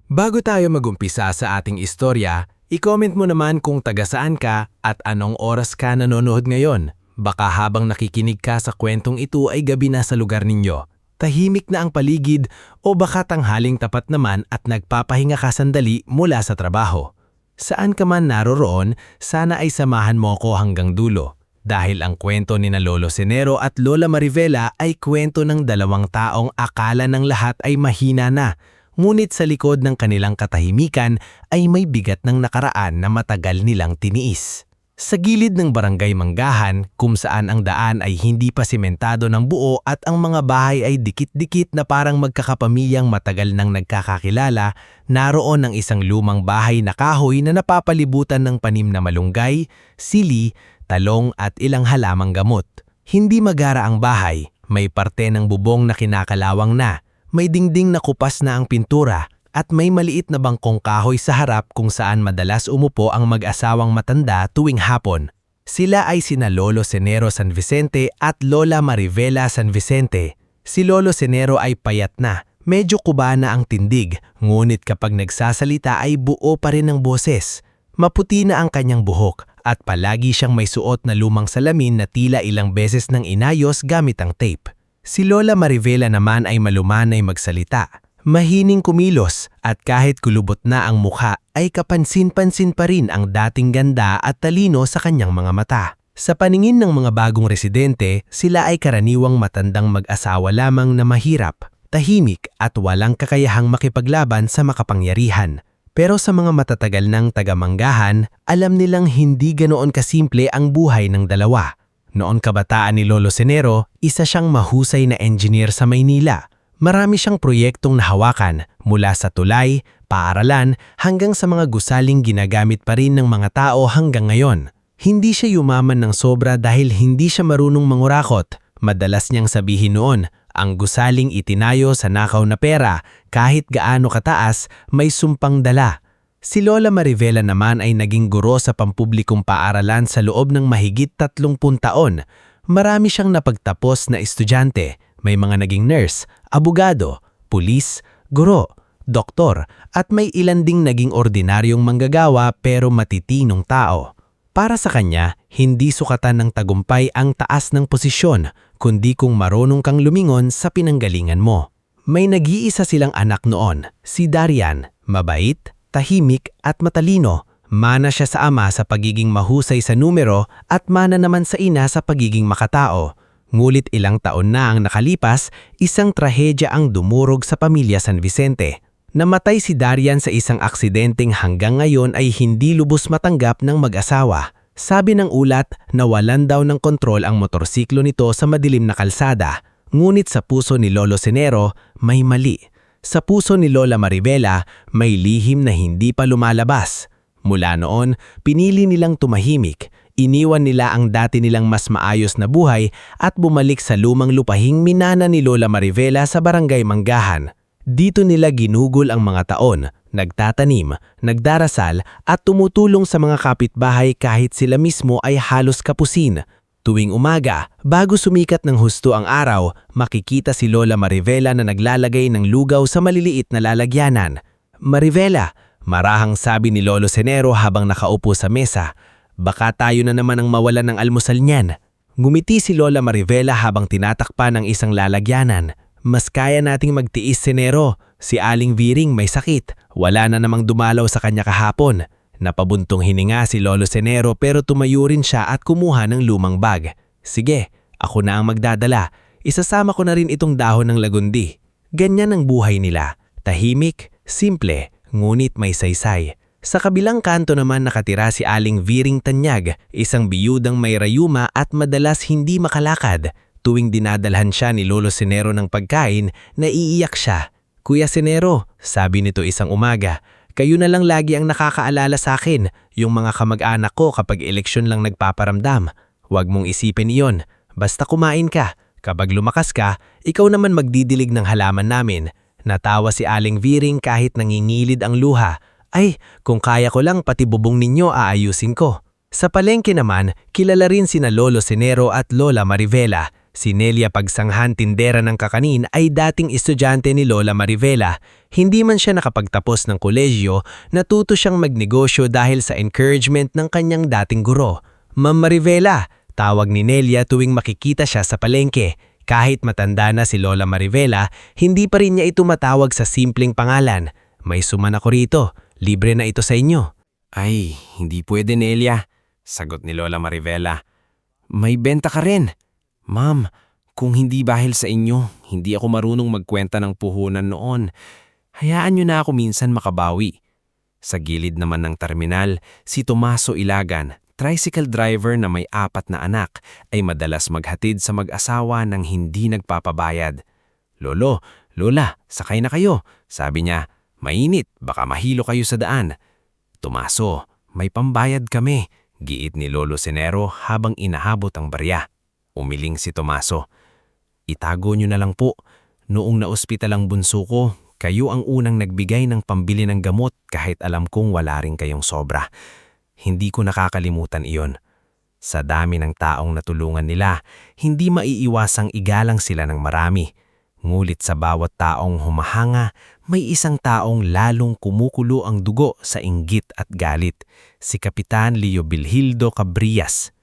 Bago tayo magumpisa sa ating istorya, i-comment mo naman kung taga saan ka at anong oras ka nanonood ngayon. Baka habang nakikinig ka sa kwentong ito ay gabi na sa lugar ninyo. Tahimik na ang paligid o baka tanghaling tapat naman at nagpapahinga ka sandali mula sa trabaho. Saan ka man naroroon, sana ay samahan mo ako hanggang dulo. Dahil ang kwento ni na Lolo Cenero at Lola Marivela ay kwento ng dalawang taong akala ng lahat ay mahina na. Ngunit sa likod ng kanilang katahimikan ay may bigat ng nakaraan na matagal nilang tiniis. Sa gilid ng barangay Manggahan, kung saan ang daan ay hindi pa sementado ng buo at ang mga bahay ay dikit-dikit na parang magkakapamilyang matagal nang nagkakakilala, naroon ang isang lumang bahay na kahoy na napapalibutan ng panim na malunggay, sili, talong at ilang halamang gamot. Hindi magara ang bahay, may parte ng bubong na kinakalawang na, may dingding na kupas na ang pintura, at may maliit na bangkong kahoy sa harap kung saan madalas umupo ang mag-asawang matanda tuwing hapon. Sila ay sina Lolo Cenero San Vicente at Lola Marivela San Vicente. Si Lolo Cenero ay payat na, medyo kuba na ang tindig, ngunit kapag nagsasalita ay buo pa rin ang boses. Maputi na ang kanyang buhok at palagi siyang may suot na lumang salamin na tila ilang beses nang inayos gamit ang tape. Si Lola Marivela naman ay malumanay magsalita. Mahining kumilos at kahit kulubot na ang mukha ay kapansin-pansin pa rin ang dating ganda at talino sa kanyang mga mata. Sa paningin ng mga bagong residente, sila ay karaniwang matandang mag-asawa lamang na mahirap, tahimik at walang kakayahang makipaglaban sa makapangyarihan. Pero sa mga matatagal ng taga-Manggahan, alam nilang hindi ganoon kasimple ang buhay ng dalawa. Noon kabataan ni Lolo Cenero, isa siyang mahusay na engineer sa Maynila. Marami siyang proyektong nahawakan mula sa tulay, paaralan hanggang sa mga gusaling ginagamit pa rin ng mga tao hanggang ngayon. Hindi siya yumaman ng sobra dahil hindi siya marunong mangurakot. Madalas niyang sabihin noon, ang gusaling itinayo sa nakaw na pera kahit gaano kataas may sumpang dala. Si Lola Marivela naman ay naging guro sa pampublikong paaralan sa loob ng mahigit 30 taon. Marami siyang napagtapos na estudyante. May mga naging nurse, abogado, pulis, guro, doktor at may ilan ding naging ordinaryong manggagawa pero matitinong tao. Para sa kanya, hindi sukatan ng tagumpay ang taas ng posisyon, kundi kung marunong kang lumingon sa pinanggalingan mo. May nag-iisa silang anak noon, si Darian, mabait, tahimik at matalino. Mana siya sa ama sa pagiging mahusay sa numero at mana naman sa ina sa pagiging makatao. Ngulit ilang taon na ang nakalipas, isang trahedya ang dumurog sa pamilya San Vicente. Namatay si Darian sa isang aksidenteng hanggang ngayon ay hindi lubos matanggap ng mag-asawa. Sabi ng ulat, nawalan daw ng kontrol ang motorsiklo nito sa madilim na kalsada. Ngunit sa puso ni Lolo Cenero, may mali. Sa puso ni Lola Marivela, may lihim na hindi pa lumalabas. Mula noon, pinili nilang tumahimik. Iniwan nila ang dati nilang mas maayos na buhay at bumalik sa lumang lupahing minana ni Lola Marivela sa barangay Manggahan. Dito nila ginugol ang mga taon, nagtatanim, nagdarasal at tumutulong sa mga kapitbahay kahit sila mismo ay halos kapusin. Tuwing umaga, bago sumikat ng husto ang araw, makikita si Lola Marivela na naglalagay ng lugaw sa maliliit na lalagyanan. "Marivela," marahang sabi ni Lolo Cenero habang nakaupo sa mesa, "baka tayo na naman ang mawalan ng almusal niyan." Ngumiti si Lola Marivela habang tinatakpan ng isang lalagyanan. "Mas kaya nating magtiis, Cenero. Si Aling Viring may sakit. Wala na namang dumalaw sa kanya kahapon." Napabuntong hininga si Lolo Cenero pero tumayo rin siya at kumuha ng lumang bag. "Sige, ako na ang magdadala. Isasama ko na rin itong dahon ng lagundi." Ganyan ang buhay nila. Tahimik, simple, ngunit may saysay. Sa kabilang kanto naman nakatira si Aling Viring Tanyag, isang biyudang may rayuma at madalas hindi makalakad. Tuwing dinadalhan siya ni Lolo Cenero ng pagkain, naiiyak siya. "Kuya Cenero," sabi nito isang umaga, "kayo na lang lagi ang nakakaalala sa akin, yung mga kamag-anak ko kapag eleksyon lang nagpaparamdam. Huwag mong isipin iyon, basta kumain ka. Kapag lumakas ka, ikaw naman magdidilig ng halaman namin." Natawa si Aling Viring kahit nangingilid ang luha. "Ay, kung kaya ko lang pati bubong ninyo aayusin ko." Sa palengke naman, kilala rin sina Lolo Cenero at Lola Marivela. Si Nelia Pagsanghan, tindera ng kakanin, ay dating estudyante ni Lola Marivela. Hindi man siya nakapagtapos ng kolehiyo, natuto siyang magnegosyo dahil sa encouragement ng kanyang dating guro. Ma'am Marivela, tawag ni Nelia tuwing makikita siya sa palengke. Kahit matanda na si Lola Marivela, hindi pa rin niya ito matawag sa simpleng pangalan. May suman ako rito, libre na ito sa inyo. Ay, hindi pwede, Nelia. Sagot ni Lola Marivela. May benta ka rin. Ma'am, kung hindi dahil sa inyo, hindi ako marunong magkwenta ng puhunan noon. Hayaan niyo na ako minsan makabawi. Sa gilid naman ng terminal, si Tomaso Ilagan, tricycle driver na may 4 na anak, ay madalas maghatid sa mag-asawa ng hindi nagpapabayad. Lolo, Lola, sakay na kayo. Sabi niya, mainit, baka mahilo kayo sa daan. Tomaso, may pambayad kami, giit ni Lolo Senero habang inahabot ang barya. Umiling si Tomaso. Itago niyo na lang po. Noong naospital ang bunso ko, kayo ang unang nagbigay ng pambili ng gamot kahit alam kong wala rin kayong sobra. Hindi ko nakakalimutan iyon. Sa dami ng taong natulungan nila, hindi maiiwasang igalang sila ng marami. Ngulit sa bawat taong humahanga, may isang taong lalong kumukulo ang dugo sa inggit at galit, si Kapitan Leo Bilhildo Cabrillas.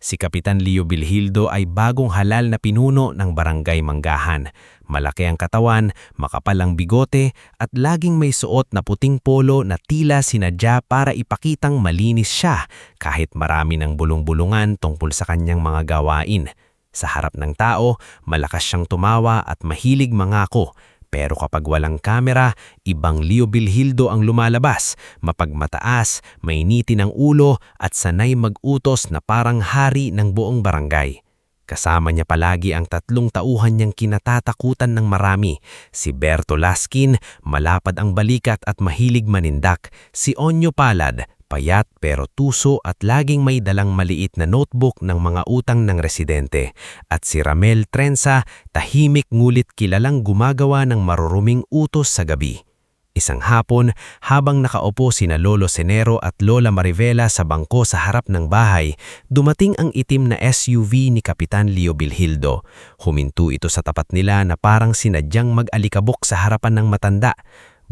Si Kapitan Leo Bilhildo ay bagong halal na pinuno ng Barangay Manggahan. Malaki ang katawan, makapal ang bigote at laging may suot na puting polo na tila sinadya para ipakitang malinis siya kahit marami ng bulong-bulungan tungkol sa kanyang mga gawain. Sa harap ng tao, malakas siyang tumawa at mahilig mangako. Pero kapag walang kamera, ibang Leo Bilhildo ang lumalabas, mapagmataas, mainiti ng ulo at sanay mag-utos na parang hari ng buong barangay. Kasama niya palagi ang 3 tauhan niyang kinatatakutan ng marami, si Berto Laskin, malapad ang balikat at mahilig manindak, si Onyo Palad, payat pero tuso at laging may dalang maliit na notebook ng mga utang ng residente, at si Ramel Trenza, tahimik ngulit kilalang gumagawa ng maruruming utos sa gabi. Isang hapon, habang nakaupo sina Lolo Senero at Lola Marivela sa bangko sa harap ng bahay, dumating ang itim na SUV ni Kapitan Leo Bilhildo. Huminto ito sa tapat nila na parang sinadyang mag-alikabok sa harapan ng matanda.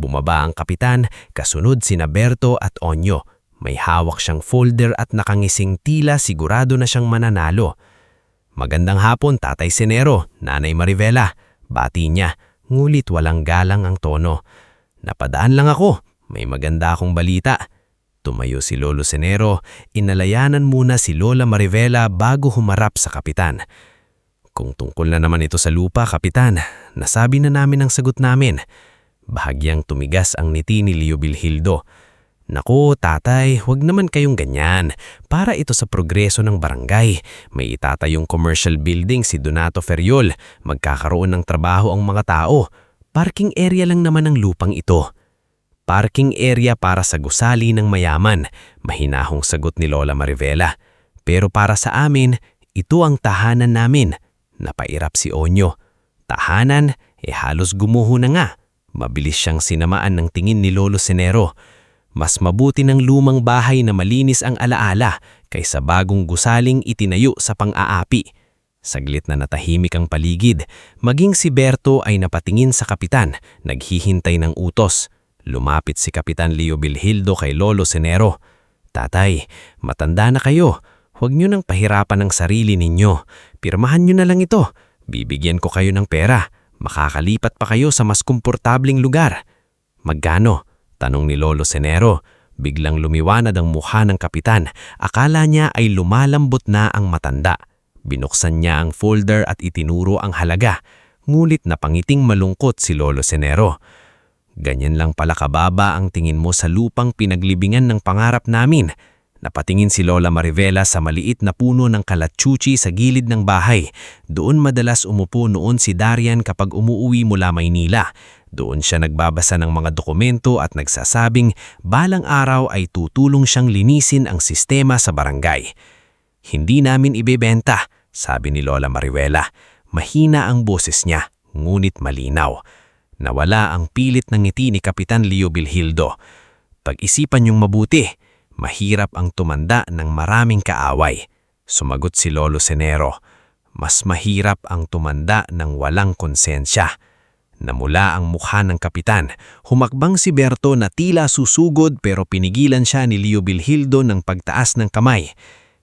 Bumaba ang kapitan, kasunod sina Berto at Onyo. May hawak siyang folder at nakangising tila sigurado na siyang mananalo. Magandang hapon, Tatay Senero, Nanay Marivela. Bati niya, ngulit walang galang ang tono. Napadaan lang ako, may maganda akong balita. Tumayo si Lolo Senero, inalayanan muna si Lola Marivela bago humarap sa kapitan. Kung tungkol na naman ito sa lupa, kapitan, nasabi na namin ang sagot namin. Bahagyang tumigas ang ngiti ni Leo Bilhildo. Naku, tatay, huwag naman kayong ganyan. Para ito sa progreso ng barangay. May itatayong commercial building si Donato Feriol. Magkakaroon ng trabaho ang mga tao. Parking area lang naman ang lupang ito. Parking area para sa gusali ng mayaman, mahinahong sagot ni Lola Marivela. Pero para sa amin, ito ang tahanan namin. Napairap si Onyo. Tahanan, halos gumuho na nga. Mabilis siyang sinamaan ng tingin ni Lolo Senero. Mas mabuti ng lumang bahay na malinis ang alaala kaysa bagong gusaling itinayo sa pang-aapi. Saglit na natahimik ang paligid, maging si Berto ay napatingin sa kapitan, naghihintay ng utos. Lumapit si Kapitan Leo Bilhildo kay Lolo Senero. Tatay, matanda na kayo. Huwag niyo nang pahirapan ang sarili ninyo. Pirmahan niyo na lang ito. Bibigyan ko kayo ng pera. Makakalipat pa kayo sa mas komportabling lugar. Magkano? Tanong ni Lolo Senero. Biglang lumiwanag ang mukha ng kapitan. Akala niya ay lumalambot na ang matanda. Binuksan niya ang folder at itinuro ang halaga. Ngulit na pangiting malungkot si Lolo Senero. Ganyan lang pala kababa ang tingin mo sa lupang pinaglibingan ng pangarap namin. Napatingin si Lola Marivela sa maliit na puno ng kalatsuchi sa gilid ng bahay. Doon madalas umupo noon si Darian kapag umuuwi mula Maynila. Doon siya nagbabasa ng mga dokumento at nagsasabing balang araw ay tutulong siyang linisin ang sistema sa barangay. Hindi namin ibebenta, sabi ni Lola Marivela. Mahina ang boses niya, ngunit malinaw. Nawala ang pilit ng ngiti ni Kapitan Leo Bilhildo. Pag-isipan niyong mabuti, mahirap ang tumanda ng maraming kaaway. Sumagot si Lolo Senero. Mas mahirap ang tumanda ng walang konsensya. Namula ang mukha ng kapitan. Humakbang si Berto na tila susugod pero pinigilan siya ni Leovilgildo ng pagtaas ng kamay.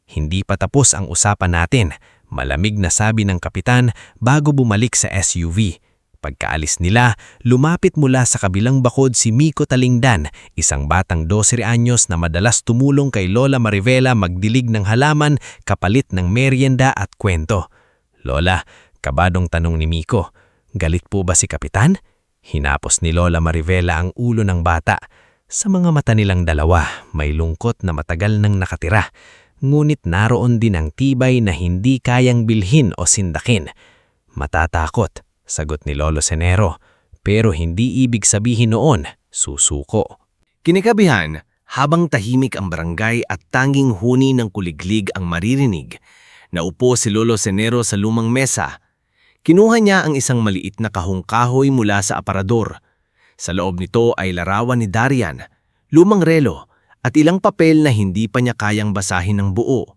Hindi pa tapos ang usapan natin. Malamig na sabi ng kapitan bago bumalik sa SUV. Pagkaalis nila, lumapit mula sa kabilang bakod si Miko Talingdan, isang batang 12 anyos na madalas tumulong kay Lola Marivela magdilig ng halaman kapalit ng merienda at kwento. "Lola," kabadong tanong ni Miko, "galit po ba si kapitan?" Hinapos ni Lola Marivela ang ulo ng bata. Sa mga mata nilang dalawa, may lungkot na matagal nang nakatira. Ngunit naroon din ang tibay na hindi kayang bilhin o sindakin. "Matatakot," sagot ni Lolo Senero, pero hindi ibig sabihin noon, susuko. Kinikabihan, habang tahimik ang barangay at tanging huni ng kuliglig ang maririnig, naupo si Lolo Senero sa lumang mesa. Kinuha niya ang isang maliit na kahong-kahoy mula sa aparador. Sa loob nito ay larawan ni Darian, lumang relo, at ilang papel na hindi pa niya kayang basahin ng buo.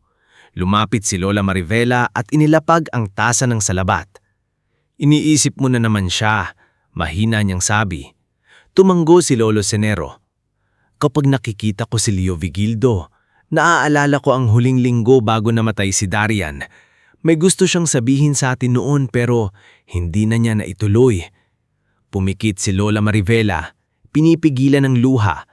Lumapit si Lola Marivela at inilapag ang tasa ng salabat. "Iniisip mo na naman siya," mahina niyang sabi. Tumanggo si Lolo Senero. "Kapag nakikita ko si Leovilgildo, naaalala ko ang huling linggo bago namatay si Darian. May gusto siyang sabihin sa atin noon pero hindi na niya naituloy." Pumikit si Lola Marivela, pinipigilan ng luha.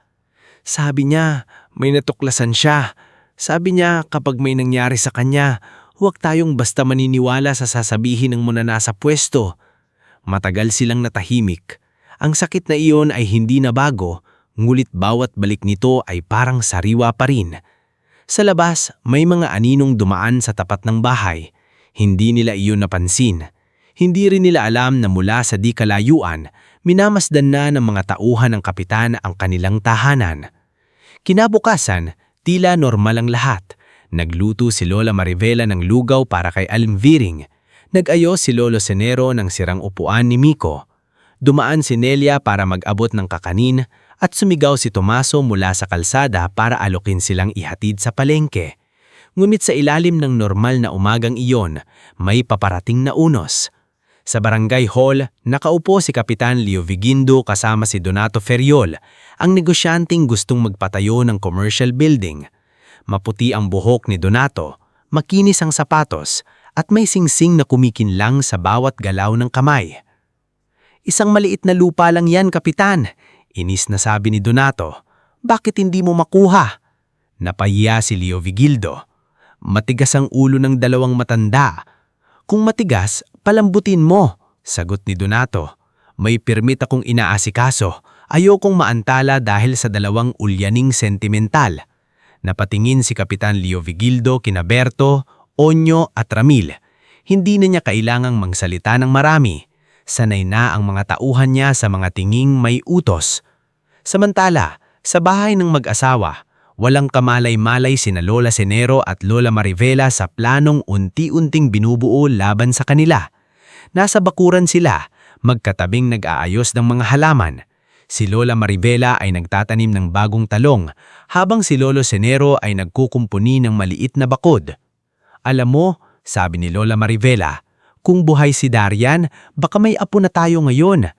"Sabi niya, may natuklasan siya. Sabi niya kapag may nangyari sa kanya, huwag tayong basta maniniwala sa sasabihin ng muna nasa pwesto." Matagal silang natahimik. Ang sakit na iyon ay hindi na bago, ngulit bawat balik nito ay parang sariwa pa rin. Sa labas, may mga aninong dumaan sa tapat ng bahay. Hindi nila iyon napansin. Hindi rin nila alam na mula sa di kalayuan, minamasdan na ng mga tauhan ng kapitan ang kanilang tahanan. Kinabukasan, tila normal ang lahat. Nagluto si Lola Marivela ng lugaw para kay Alimviring. Nag-ayos si Lolo Senero ng sirang upuan ni Miko. Dumaan si Nelia para mag-abot ng kakanin at sumigaw si Tomaso mula sa kalsada para alokin silang ihatid sa palengke. Ngunit sa ilalim ng normal na umagang iyon, may paparating na unos. Sa barangay hall, nakaupo si Kapitan Leovilgildo kasama si Donato Ferriol, ang negosyanteng gustong magpatayo ng commercial building. Maputi ang buhok ni Donato, makinis ang sapatos, at may singsing na kumikinlang sa bawat galaw ng kamay. "Isang maliit na lupa lang yan, Kapitan," inis na sabi ni Donato. "Bakit hindi mo makuha?" Napahiya si Leovilgildo. Matigas ang ulo ng dalawang matanda. "Kung matigas, palambutin mo," sagot ni Donato. "May permit akong inaasikaso. Ayokong maantala dahil sa dalawang ulyaning sentimental." Napatingin si Kapitan Leovilgildo kina Berto, Onyo at Ramil. Hindi na niya kailangang magsalita ng marami. Sanay na ang mga tauhan niya sa mga tinging may utos. Samantala, sa bahay ng mag-asawa, walang kamalay-malay sina Lola Senero at Lola Marivela sa planong unti-unting binubuo laban sa kanila. Nasa bakuran sila, magkatabing nag-aayos ng mga halaman. Si Lola Marivela ay nagtatanim ng bagong talong, habang si Lolo Senero ay nagkukumpuni ng maliit na bakod. "Alam mo," sabi ni Lola Marivela, "kung buhay si Darian, baka may apo na tayo ngayon."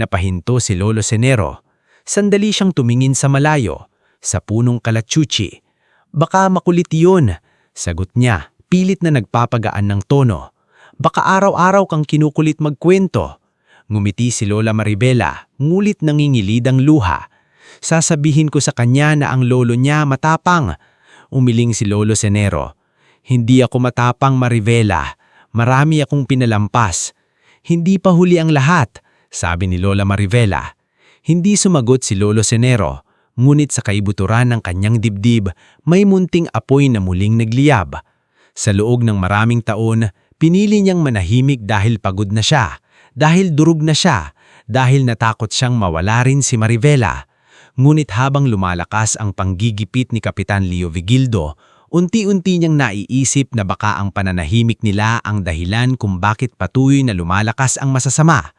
Napahinto si Lolo Senero. Sandali siyang tumingin sa malayo, sa punong kalachuchi. "Baka makulit yun," sagot niya, pilit na nagpapagaan ng tono. "Baka araw-araw kang kinukulit magkwento." Ngumiti si Lola Marivela, ngulit nangingilid ang luha. "Sasabihin ko sa kanya na ang lolo niya matapang." Umiling si Lolo Senero. "Hindi ako matapang, Marivela. Marami akong pinalampas." "Hindi pa huli ang lahat," sabi ni Lola Marivela. Hindi sumagot si Lolo Senero, ngunit sa kaibuturan ng kanyang dibdib, may munting apoy na muling nagliyab. Sa loob ng maraming taon, pinili niyang manahimik dahil pagod na siya, dahil durog na siya, dahil natakot siyang mawala rin si Marivela. Ngunit habang lumalakas ang panggigipit ni Kapitan Leovilgildo, unti-unti niyang naiisip na baka ang pananahimik nila ang dahilan kung bakit patuloy na lumalakas ang masasama.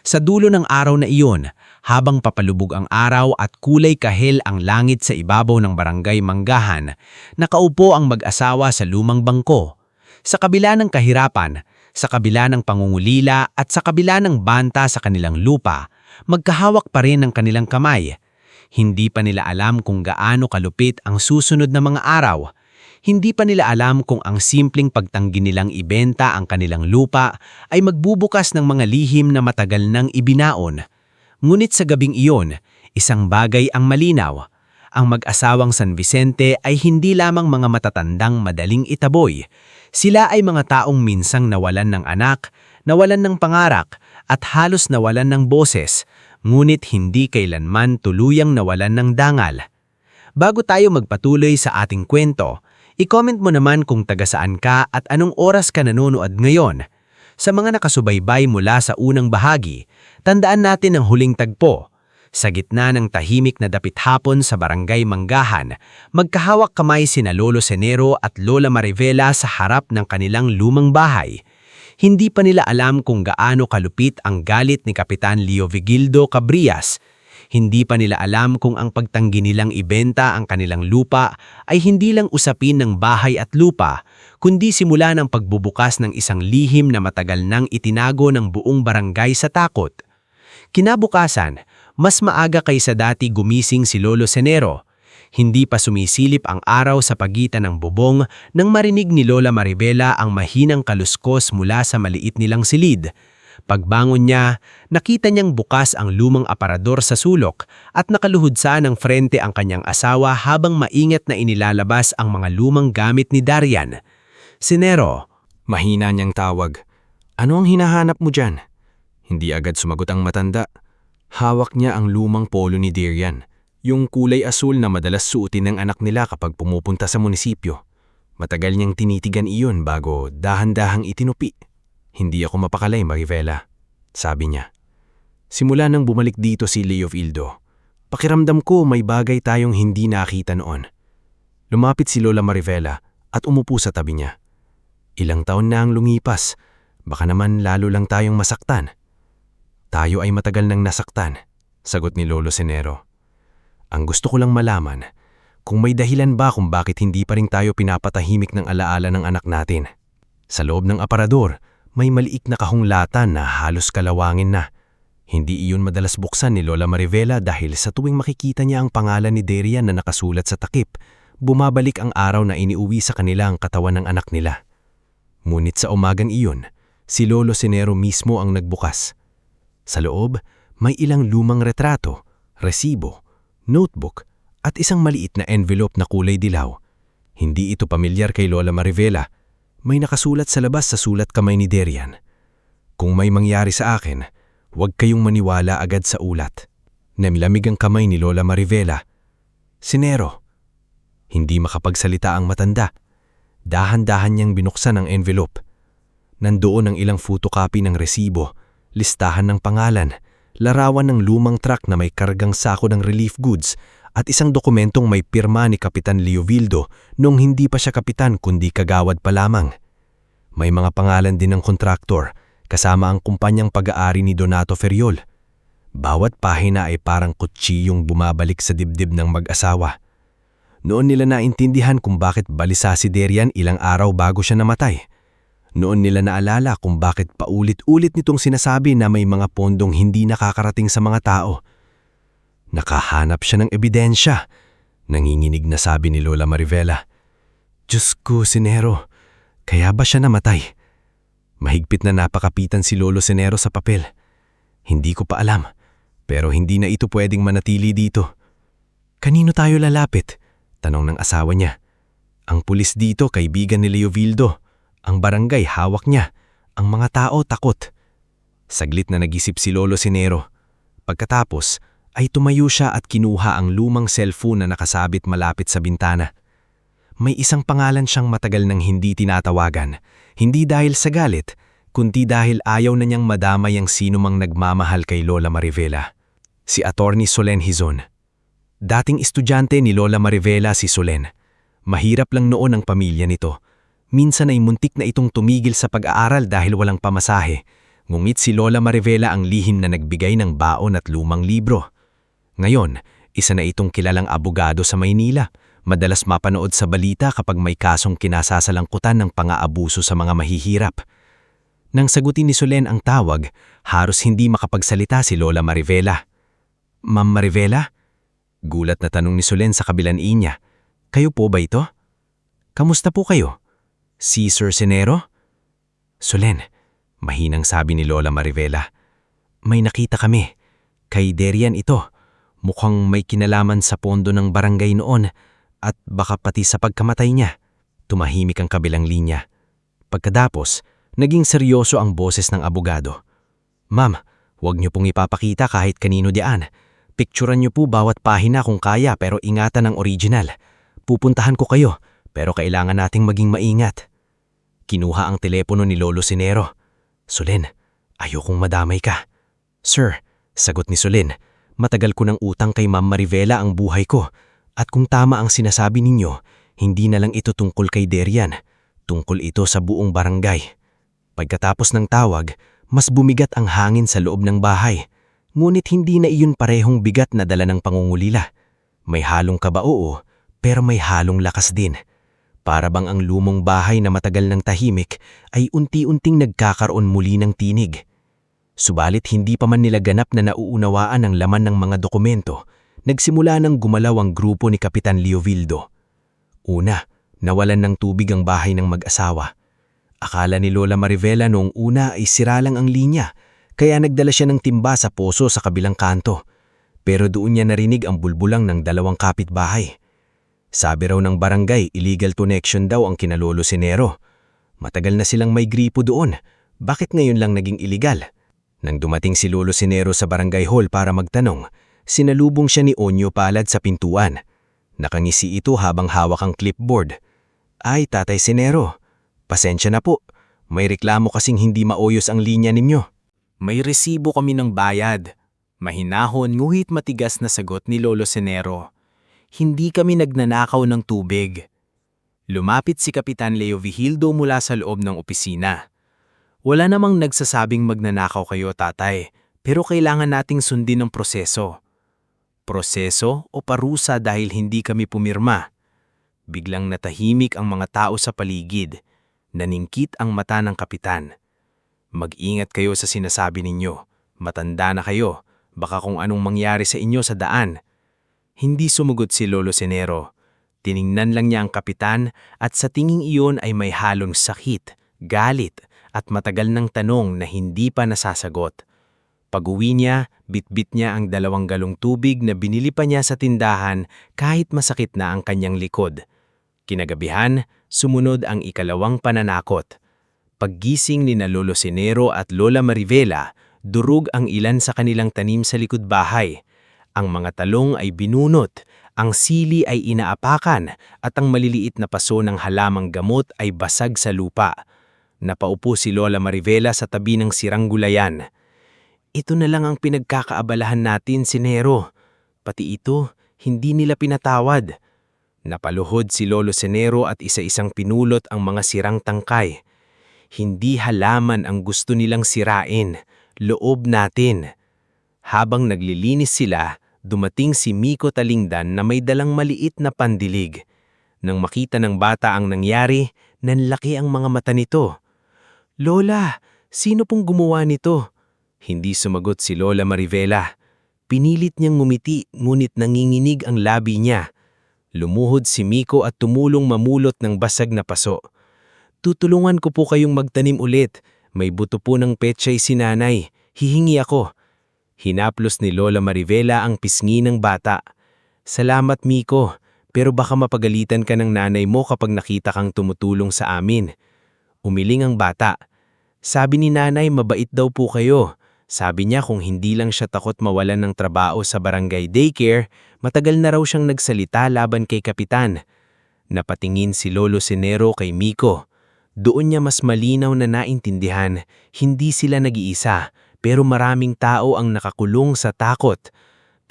Sa dulo ng araw na iyon, habang papalubog ang araw at kulay kahel ang langit sa ibabaw ng barangay Manggahan, nakaupo ang mag-asawa sa lumang bangko. Sa kabila ng kahirapan, sa kabila ng pangungulila at sa kabila ng banta sa kanilang lupa, magkahawak pa rin ang kanilang kamay. Hindi pa nila alam kung gaano kalupit ang susunod na mga araw. Hindi pa nila alam kung ang simpleng pagtanggi nilang ibenta ang kanilang lupa ay magbubukas ng mga lihim na matagal nang ibinaon. Ngunit sa gabing iyon, isang bagay ang malinaw. Ang mag-asawang San Vicente ay hindi lamang mga matatandang madaling itaboy. Sila ay mga taong minsang nawalan ng anak, nawalan ng pangarap, at halos nawalan ng boses, ngunit hindi kailanman tuluyang nawalan ng dangal. Bago tayo magpatuloy sa ating kwento, i-comment mo naman kung taga saan ka at anong oras ka nanonood ngayon. Sa mga nakasubaybay mula sa unang bahagi, tandaan natin ang huling tagpo. Sa gitna ng tahimik na dapit hapon sa Barangay Manggahan, magkahawak kamay sina Lolo Senero at Lola Marivela sa harap ng kanilang lumang bahay. Hindi pa nila alam kung gaano kalupit ang galit ni Kapitan Leo Vigildo Cabrias. Hindi pa nila alam kung ang pagtanggi nilang ibenta ang kanilang lupa ay hindi lang usapin ng bahay at lupa, kundi simula ng pagbubukas ng isang lihim na matagal nang itinago ng buong barangay sa takot. Kinabukasan, mas maaga kaysa dati gumising si Lolo Senero. Hindi pa sumisilip ang araw sa pagitan ng bubong nang marinig ni Lola Marivela ang mahinang kaluskos mula sa maliit nilang silid. Pagbangon niya, nakita niyang bukas ang lumang aparador sa sulok at nakaluhod sa ng frente ang kanyang asawa habang maingat na inilalabas ang mga lumang gamit ni Darian. Senero, Mahina niyang tawag. Ano ang hinahanap mo dyan? Hindi agad sumagot ang matanda. Hawak niya ang lumang polo ni Darian, yung kulay asul na madalas suotin ng anak nila kapag pumupunta sa munisipyo. Matagal niyang tinitigan iyon bago dahan-dahang itinupi. Hindi ako mapakalay, Marivela, sabi niya. Simula nang bumalik dito si Leo Vildo, pakiramdam ko may bagay tayong hindi nakita noon. Lumapit si Lola Marivela at umupo sa tabi niya. Ilang taon na ang lumipas, baka naman lalo lang tayong masaktan. Tayo ay matagal nang nasaktan, sagot ni Lolo Senero. Ang gusto ko lang malaman, kung may dahilan ba kung bakit hindi pa rin tayo pinapatahimik ng alaala ng anak natin. Sa loob ng aparador, may maliit na kahong lata na halos kalawangin na. Hindi iyon madalas buksan ni Lola Marivela dahil sa tuwing makikita niya ang pangalan ni Darian na nakasulat sa takip, bumabalik ang araw na iniuwi sa kanila ang katawan ng anak nila. Ngunit sa umagang iyon, si Lolo Senero mismo ang nagbukas. Sa loob, may ilang lumang retrato, resibo, notebook, at isang maliit na envelope na kulay dilaw. Hindi ito pamilyar kay Lola Marivela. May nakasulat sa labas sa sulat kamay ni Darian. Kung may mangyari sa akin, huwag kayong maniwala agad sa ulat. Namlamig ang kamay ni Lola Marivela. Senero. Hindi makapagsalita ang matanda. Dahan-dahan niyang binuksan ang envelope. Nandoon ang ilang photocopy ng resibo, listahan ng pangalan, larawan ng lumang truck na may kargang sako ng relief goods, at isang dokumentong may pirma ni Kapitan Leo Vildo nung hindi pa siya kapitan kundi kagawad pa lamang. May mga pangalan din ng kontraktor, kasama ang kumpanyang pag-aari ni Donato Ferriol. Bawat pahina ay parang kutsiyong bumabalik sa dibdib ng mag-asawa. Noon nila naintindihan kung bakit balisa si Darian ilang araw bago siya namatay. Noon nila naalala kung bakit paulit-ulit nitong sinasabi na may mga pondong hindi nakakarating sa mga tao. Nakahanap siya ng ebidensya, nanginginig na sabi ni Lola Marivela. Diyos ko, Senero, kaya ba siya namatay? Mahigpit na napakapitan si Lolo Senero sa papel. Hindi ko pa alam, pero hindi na ito pwedeng manatili dito. Kanino tayo lalapit? Tanong ng asawa niya. Ang pulis dito, kaibigan ni Leo Vildo. Ang barangay, hawak niya. Ang mga tao, takot. Saglit na nag-isip si Lolo Senero. Pagkatapos, ay tumayo siya at kinuha ang lumang cellphone na nakasabit malapit sa bintana. May isang pangalan siyang matagal nang hindi tinatawagan, hindi dahil sa galit, kundi dahil ayaw na niyang madamay ang sinumang nagmamahal kay Lola Marivela. Si Attorney Solen Hizon. Dating estudyante ni Lola Marivela si Solen. Mahirap lang noon ang pamilya nito. Minsan ay muntik na itong tumigil sa pag-aaral dahil walang pamasahe. Ngumit si Lola Marivela ang lihim na nagbigay ng baon at lumang libro. Ngayon, isa na itong kilalang abogado sa Maynila, Madalas mapanood sa balita kapag may kasong kinasasalangkutan ng pang-aabuso sa mga mahihirap. Nang sagutin ni Solen ang tawag, halos hindi makapagsalita si Lola Marivela. Ma'am Marivela? Gulat na tanong ni Solen sa kabilang niya. Kayo po ba ito? Kamusta po kayo? Si Sir Senero? Solen, mahinang sabi ni Lola Marivela. May nakita kami. Kay Derian ito. Mukhang may kinalaman sa pondo ng barangay noon at baka pati sa pagkamatay niya. Tumahimik ang kabilang linya. Pagkatapos, naging seryoso ang boses ng abogado. Ma'am, huwag niyo pong ipapakita kahit kanino diyan. Picturean niyo po bawat pahina kung kaya pero ingatan ang original. Pupuntahan ko kayo pero kailangan nating maging maingat. Kinuha ang telepono ni Lolo Senero. Solen, ayokong madamay ka. Sir, sagot ni Solen, matagal ko ng utang kay Ma'am Marivela ang buhay ko. At kung tama ang sinasabi ninyo, hindi na lang ito tungkol kay Derian. Tungkol ito sa buong barangay. Pagkatapos ng tawag, mas bumigat ang hangin sa loob ng bahay. Ngunit hindi na iyon parehong bigat na dala ng pangungulila. May halong kaba oo, pero may halong lakas din. Para bang ang lumong bahay na matagal ng tahimik ay unti-unting nagkakaroon muli ng tinig. Subalit hindi pa man nila ganap na nauunawaan ang laman ng mga dokumento, nagsimula nang gumalaw ang grupo ni Kapitan Leovildo. Una, nawalan ng tubig ang bahay ng mag-asawa. Akala ni Lola Marivela noong una ay sira lang ang linya, kaya nagdala siya ng timba sa poso sa kabilang kanto. Pero doon niya narinig ang bulbulang ng dalawang kapitbahay. Sabi raw ng barangay, illegal connection daw ang kinalolo Senero. Matagal na silang may gripo doon, bakit ngayon lang naging illegal? Nang dumating si Lolo Senero sa barangay hall para magtanong, sinalubong siya ni Onyo Palad sa pintuan. Nakangisi ito habang hawak ang clipboard. Ay, Tatay Senero, pasensya na po. May reklamo kasing hindi maayos ang linya ninyo. May resibo kami ng bayad. Mahinahon nguhit matigas na sagot ni Lolo Senero. Hindi kami nagnanakaw ng tubig. Lumapit si Kapitan Leo Vigildo mula sa loob ng opisina. Wala namang nagsasabing magnanakaw kayo, tatay, pero kailangan nating sundin ang proseso. Proseso o parusa dahil hindi kami pumirma? Biglang natahimik ang mga tao sa paligid. Naningkit ang mata ng kapitan. Mag-ingat kayo sa sinasabi ninyo. Matanda na kayo. Baka kung anong mangyari sa inyo sa daan. Hindi sumugot si Lolo Senero. Tiningnan lang niya ang kapitan at sa tinging iyon ay may halong sakit, galit at matagal ng tanong na hindi pa nasasagot. Pag-uwi niya, bitbit niya ang 2 galong tubig na binili pa niya sa tindahan kahit masakit na ang kanyang likod. Kinagabihan, sumunod ang 2 pananakot. Paggising ni na Lolo Senero at Lola Marivela, durog ang ilan sa kanilang tanim sa likod bahay. Ang mga talong ay binunot, ang sili ay inaapakan at ang maliliit na paso ng halamang gamot ay basag sa lupa. Napaupo si Lola Marivela sa tabi ng sirang gulayan. Ito na lang ang pinagkakaabalahan natin, Senero. Pati ito, hindi nila pinatawad. Napaluhod si Lolo Senero at isa-isang pinulot ang mga sirang tangkay. Hindi halaman ang gusto nilang sirain, loob natin. Habang naglilinis sila, dumating si Miko Talingdan na may dalang maliit na pandilig. Nang makita ng bata ang nangyari, nanlaki ang mga mata nito. Lola, sino pong gumawa nito? Hindi sumagot si Lola Marivela. Pinilit niyang ngumiti ngunit nanginginig ang labi niya. Lumuhod si Miko at tumulong mamulot ng basag na paso. Tutulungan ko po kayong magtanim ulit. May buto po ng pechay si nanay. Hihingi ako. Hinaplos ni Lola Marivela ang pisngi ng bata. Salamat, Miko, pero baka mapagalitan ka ng nanay mo kapag nakita kang tumutulong sa amin. Umiling ang bata. Sabi ni nanay mabait daw po kayo. Sabi niya kung hindi lang siya takot mawalan ng trabaho sa barangay daycare, matagal na raw siyang nagsalita laban kay Kapitan. Napatingin si Lolo Senero kay Miko. Doon niya mas malinaw na naintindihan, hindi sila nag-iisa. Pero maraming tao ang nakakulong sa takot.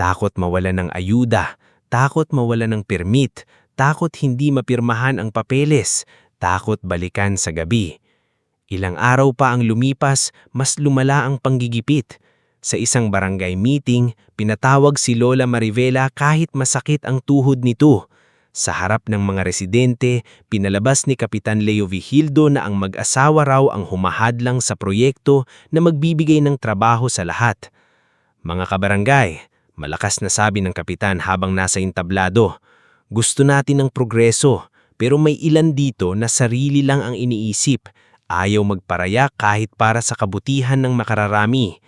Takot mawalan ng ayuda, takot mawalan ng permit, takot hindi mapirmahan ang papeles, takot balikan sa gabi. Ilang araw pa ang lumipas, mas lumala ang panggigipit. Sa isang barangay meeting, pinatawag si Lola Marivela kahit masakit ang tuhod nito. Sa harap ng mga residente, pinalabas ni Kapitan Leo Vigildo na ang mag-asawa raw ang humahadlang sa proyekto na magbibigay ng trabaho sa lahat. Mga kabarangay, malakas na sabi ng kapitan habang nasa entablado, gusto natin ng progreso, pero may ilan dito na sarili lang ang iniisip, ayaw magparaya kahit para sa kabutihan ng makararami.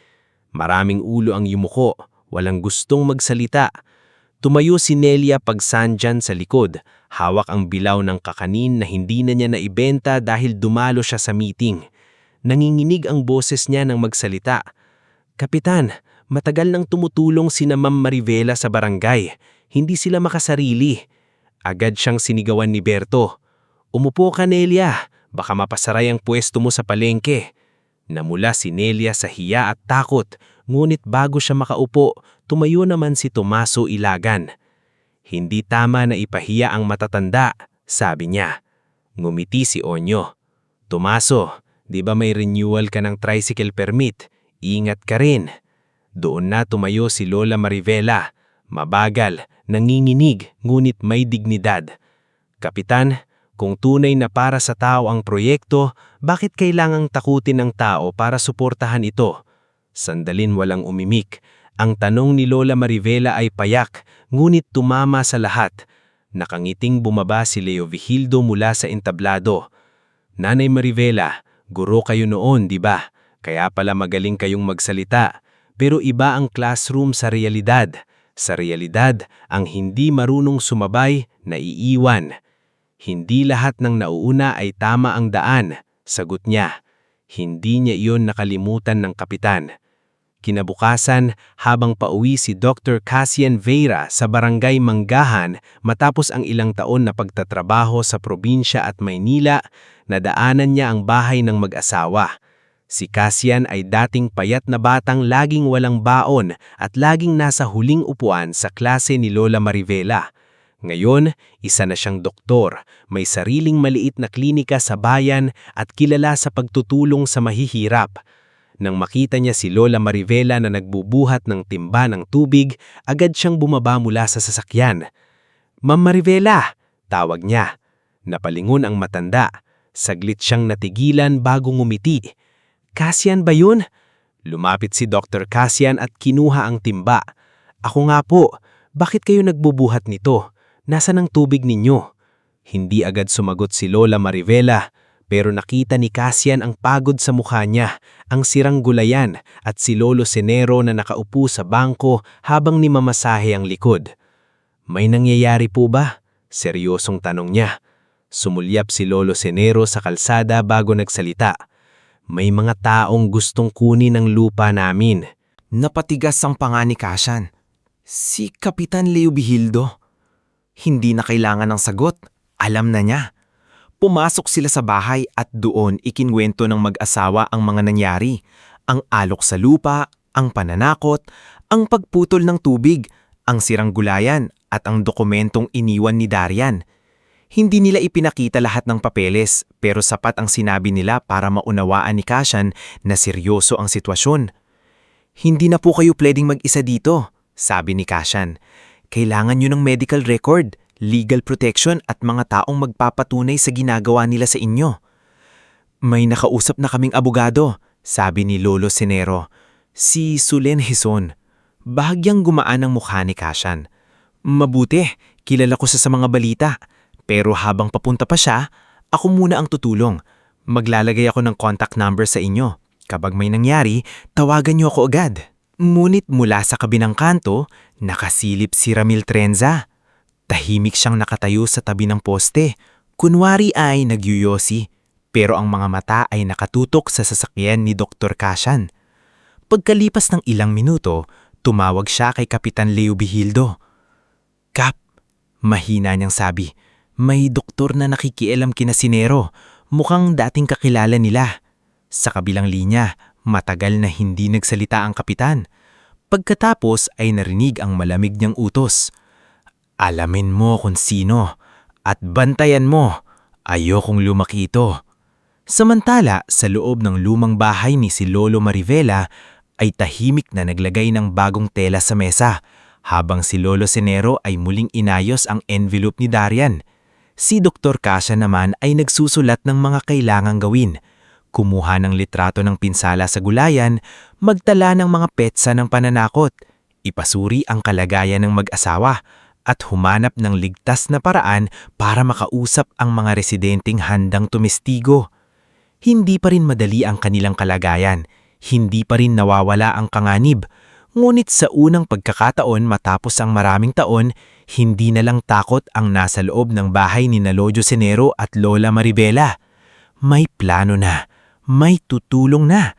Maraming ulo ang yumuko, walang gustong magsalita. Tumayo si Nelia pagsandyan sa likod, hawak ang bilaw ng kakanin na hindi na niya naibenta dahil dumalo siya sa meeting. Nanginginig ang boses niya nang magsalita. Kapitan, matagal nang tumutulong sina Ma'am Marivela sa barangay. Hindi sila makasarili. Agad siyang sinigawan ni Berto. Umupo ka, Nelia. Baka mapasaray ang pwesto mo sa palengke. Namula si Nelia sa hiya at takot, ngunit bago siya makaupo, tumayo naman si Tomaso Ilagan. Hindi tama na ipahiya ang matatanda, sabi niya. Ngumiti si Onyo. Tomaso, di ba may renewal ka ng tricycle permit? Ingat ka rin. Doon na tumayo si Lola Marivela. Mabagal, nanginginig, ngunit may dignidad. Kapitan, kung tunay na para sa tao ang proyekto, bakit kailangang takutin ng tao para suportahan ito? Sandalin walang umimik. Ang tanong ni Lola Marivela ay payak, ngunit tumama sa lahat. Nakangiting bumaba si Leo Vigildo mula sa entablado. Nanay Marivela, guro kayo noon, di ba? Kaya pala magaling kayong magsalita. Pero iba ang classroom sa realidad. Sa realidad, ang hindi marunong sumabay, naiiwan. Hindi lahat ng nauuna ay tama ang daan, sagot niya. Hindi niya iyon nakalimutan ng kapitan. Kinabukasan, habang pauwi si Dr. Cassian Veira sa barangay Manggahan matapos ang ilang taon na pagtatrabaho sa probinsya at Maynila, nadaanan niya ang bahay ng mag-asawa. Si Cassian ay dating payat na batang laging walang baon at laging nasa huling upuan sa klase ni Lola Marivela. Ngayon, isa na siyang doktor, may sariling maliit na klinika sa bayan at kilala sa pagtutulong sa mahihirap. Nang makita niya si Lola Marivela na nagbubuhat ng timba ng tubig, agad siyang bumaba mula sa sasakyan. Ma'am Marivela, tawag niya. Napalingon ang matanda. Saglit siyang natigilan bago ngumiti. Cassian ba yun? Lumapit si Dr. Cassian at kinuha ang timba. Ako nga po, bakit kayo nagbubuhat nito? Nasaan ang tubig ninyo? Hindi agad sumagot si Lola Marivela, pero nakita ni Cassian ang pagod sa mukha niya, ang sirang gulayan at si Lolo Senero na nakaupo sa bangko habang nimamasahe ang likod. May nangyayari po ba? Seryosong tanong niya. Sumulyap si Lolo Senero sa kalsada bago nagsalita. May mga taong gustong kunin ang lupa namin. Napatigas ang panga ni Cassian. Si Kapitan Leo Vigildo. Hindi na kailangan ng sagot, alam na niya. Pumasok sila sa bahay at doon ikinwento ng mag-asawa ang mga nangyari. Ang alok sa lupa, ang pananakot, ang pagputol ng tubig, ang sirang gulayan at ang dokumentong iniwan ni Darian. Hindi nila ipinakita lahat ng papeles pero sapat ang sinabi nila para maunawaan ni Cassian na seryoso ang sitwasyon. Hindi na po kayo pwedeng mag-isa dito, sabi ni Cassian. Kailangan nyo ng medical record, legal protection at mga taong magpapatunay sa ginagawa nila sa inyo. May nakausap na kaming abogado, sabi ni Lolo Senero. Si Sulen Hison. Bahagyang gumaan ang mukha ni Cassian. Mabuti, kilala ko sa mga balita. Pero habang papunta pa siya, ako muna ang tutulong. Maglalagay ako ng contact number sa inyo. Kapag may nangyari, tawagan niyo ako agad. Ngunit mula sa kabinang kanto, nakasilip si Ramil Trenza. Tahimik siyang nakatayo sa tabi ng poste. Kunwari ay nagyuyosi, pero ang mga mata ay nakatutok sa sasakyan ni Dr. Cassian. Pagkalipas ng ilang minuto, tumawag siya kay Kapitan Leo Vigildo. Kap, mahina niyang sabi, may doktor na nakikialam kina Senero. Mukhang dating kakilala nila. Sa kabilang linya, matagal na hindi nagsalita ang kapitan. Pagkatapos ay narinig ang malamig niyang utos. Alamin mo kung sino at bantayan mo. Ayokong lumaki ito. Samantala, sa loob ng lumang bahay ni si Lolo Marivela ay tahimik na naglagay ng bagong tela sa mesa. habang si Lolo Senero ay muling inayos ang envelope ni Darian. Si Dr. Cassia naman ay nagsusulat ng mga kailangang gawin. Kumuha ng litrato ng pinsala sa gulayan, magtala ng mga petsa ng pananakot, ipasuri ang kalagayan ng mag-asawa, at humanap ng ligtas na paraan para makausap ang mga residenteng handang tumestigo. Hindi pa rin madali ang kanilang kalagayan, hindi pa rin nawawala ang kanganib, ngunit sa unang pagkakataon matapos ang maraming taon, hindi na lang takot ang nasa loob ng bahay ni Lolo Senero at Lola Marivela. May plano na, may tutulong na.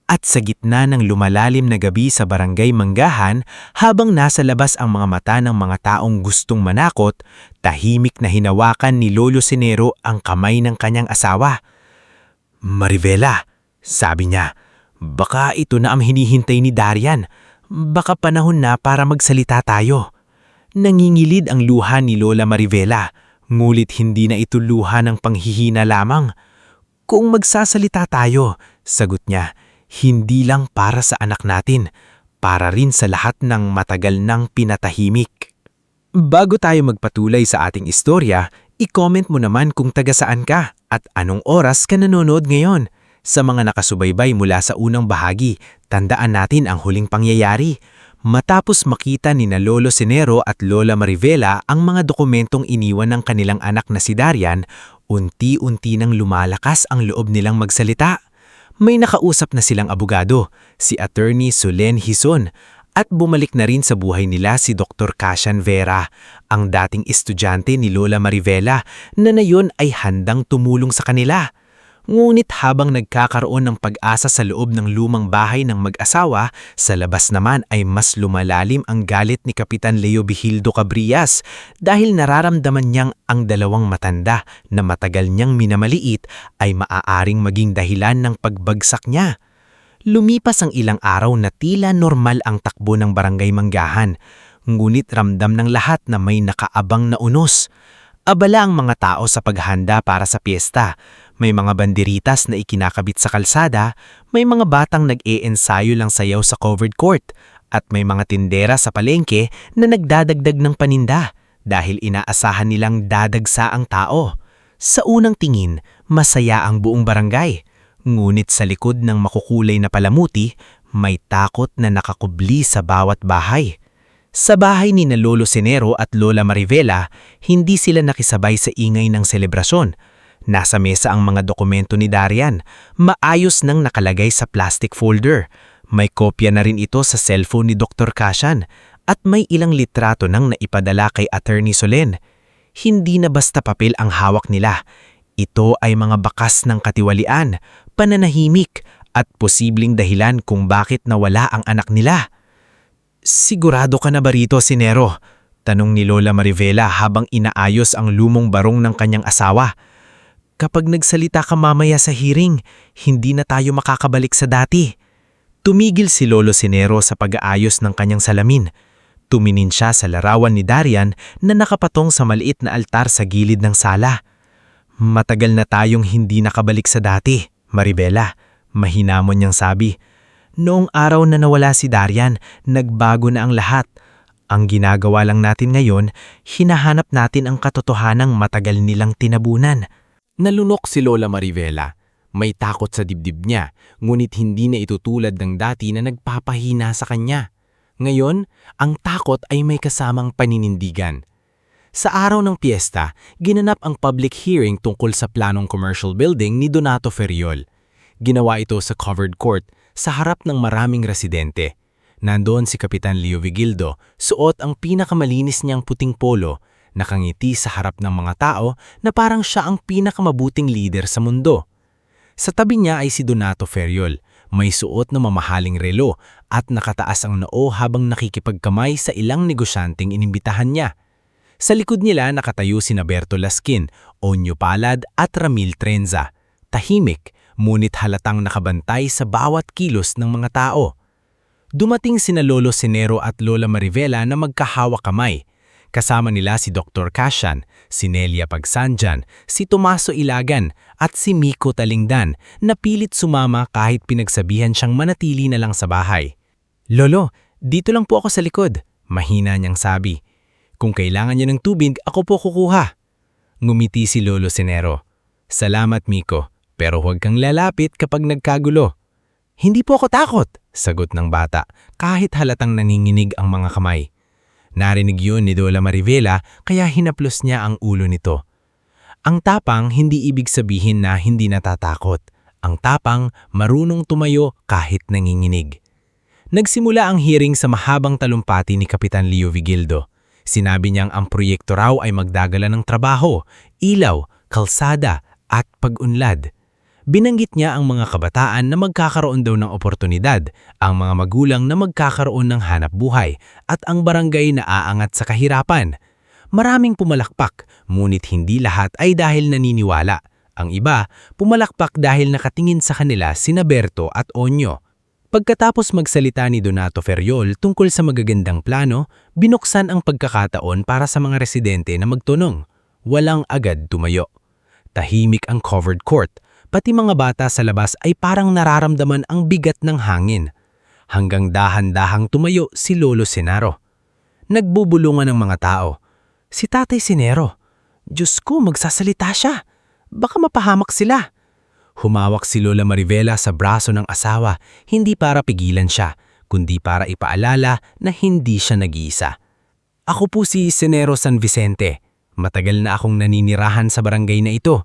At sa gitna ng lumalalim na gabi sa barangay Manggahan, habang nasa labas ang mga mata ng mga taong gustong manakot, tahimik na hinawakan ni Lolo Senero ang kamay ng kanyang asawa. "Marivela," sabi niya, "baka ito na ang hinihintay ni Darian. Baka panahon na para magsalita tayo." Nangingilid ang luha ni Lola Marivela, ngulit hindi na ito luha ng panghihina lamang. "Kung magsasalita tayo," sagot niya, "hindi lang para sa anak natin, para rin sa lahat ng matagal nang pinatahimik." Bago tayo magpatuloy sa ating istorya, i-comment mo naman kung taga saan ka at anong oras ka nanonood ngayon. Sa mga nakasubaybay mula sa unang bahagi, tandaan natin ang huling pangyayari. Matapos makita ni Lolo Senero at Lola Marivela ang mga dokumentong iniwan ng kanilang anak na si Darian, unti-unti nang lumalakas ang loob nilang magsalita. May nakausap na silang abogado, si Attorney Solen Hison, at bumalik na rin sa buhay nila si Dr. Cassia Vera, ang dating estudyante ni Lola Marivela na nayon ay handang tumulong sa kanila. Ngunit habang nagkakaroon ng pag-asa sa loob ng lumang bahay ng mag-asawa, sa labas naman ay mas lumalalim ang galit ni Kapitan Leo Vigildo Cabrias dahil nararamdaman niyang ang dalawang matanda na matagal niyang minamaliit ay maaaring maging dahilan ng pagbagsak niya. Lumipas ang ilang araw na tila normal ang takbo ng barangay Manggahan, ngunit ramdam ng lahat na may nakaabang na unos. Abala ang mga tao sa paghanda para sa piyesta. May mga banderitas na ikinakabit sa kalsada, may mga batang nag-e-ensayo lang sayaw sa covered court, at may mga tindera sa palengke na nagdadagdag ng paninda dahil inaasahan nilang dadagsa ang tao. Sa unang tingin, masaya ang buong barangay. Ngunit sa likod ng makukulay na palamuti, may takot na nakakubli sa bawat bahay. Sa bahay ni Lolo Senero at Lola Marivela, hindi sila nakisabay sa ingay ng selebrasyon. Nasa mesa ang mga dokumento ni Darian, maayos nang nakalagay sa plastic folder. May kopya na rin ito sa cellphone ni Dr. Cassia at may ilang litrato nang naipadala kay Attorney Solen. Hindi na basta papel ang hawak nila. Ito ay mga bakas ng katiwalian, pananahimik at posibleng dahilan kung bakit nawala ang anak nila. "Sigurado ka na ba rito, Senero?" tanong ni Lola Marivela habang inaayos ang lumong barong ng kanyang asawa. "Kapag nagsalita ka mamaya sa hearing, hindi na tayo makakabalik sa dati." Tumigil si Lolo Senero sa pag-aayos ng kanyang salamin. Tumingin siya sa larawan ni Darian na nakapatong sa maliit na altar sa gilid ng sala. "Matagal na tayong hindi nakabalik sa dati, Marivela," mahinamon niyang sabi. "Noong araw na nawala si Darian, nagbago na ang lahat. Ang ginagawa lang natin ngayon, hinahanap natin ang katotohanang matagal nilang tinabunan." Nalunok si Lola Marivela. May takot sa dibdib niya, ngunit hindi na ito tulad ng dati na nagpapahina sa kanya. Ngayon, ang takot ay may kasamang paninindigan. Sa araw ng piyesta, ginanap ang public hearing tungkol sa planong commercial building ni Donato Ferriol. Ginawa ito sa covered court, sa harap ng maraming residente. Nandoon si Kapitan Leo Vigildo, suot ang pinakamalinis niyang puting polo, nakangiti sa harap ng mga tao na parang siya ang pinakamabuting leader sa mundo. Sa tabi niya ay si Donato Ferriol, may suot na mamahaling relo at nakataas ang noo habang nakikipagkamay sa ilang negosyanteng inimbitahan niya. Sa likod nila nakatayo si Berto Laskin, Onyo Palad at Ramil Trenza. Tahimik, ngunit halatang nakabantay sa bawat kilos ng mga tao. Dumating sina Lolo Senero at Lola Marivela na magkahawak kamay. Kasama nila si Dr. Cassia, si Nelia Pagsanjan, si Tomaso Ilagan at si Miko Talingdan na pilit sumama kahit pinagsabihan siyang manatili na lang sa bahay. "Lolo, dito lang po ako sa likod," Mahina niyang sabi. Kung kailangan niyo ng tubig, ako po kukuha. Ngumiti si Lolo Senero. Salamat, Miko, pero huwag kang lalapit kapag nagkagulo. Hindi po ako takot, sagot ng bata, kahit halatang nanginginig ang mga kamay. Narinig yun ni Lola Marivela kaya hinaplos niya ang ulo nito. Ang tapang hindi ibig sabihin na hindi natatakot. Ang tapang marunong tumayo kahit nanginginig. Nagsimula ang hearing sa mahabang talumpati ni Kapitan Leo Vigildo. Sinabi niyang ang proyekto raw ay magdagala ng trabaho, ilaw, kalsada at pag-unlad. Binanggit niya ang mga kabataan na magkakaroon daw ng oportunidad, ang mga magulang na magkakaroon ng hanap buhay, at ang barangay na aangat sa kahirapan. Maraming pumalakpak, ngunit hindi lahat ay dahil naniniwala. Ang iba, pumalakpak dahil nakatingin sa kanila sina Berto at Onyo. Pagkatapos magsalita ni Donato Ferriol tungkol sa magagandang plano, binuksan ang pagkakataon para sa mga residente na magtunong. Walang agad tumayo. Tahimik ang covered court. Pati mga bata sa labas ay parang nararamdaman ang bigat ng hangin. Hanggang dahan-dahang tumayo si Lolo Senaro. Nagbubulungan ng mga tao. Si Tatay Senero. Diyos ko, magsasalita siya. Baka mapahamak sila. Humawak si Lola Marivela sa braso ng asawa, hindi para pigilan siya, kundi para ipaalala na hindi siya nag-iisa. Ako po si Senero San Vicente. Matagal na akong naninirahan sa barangay na ito.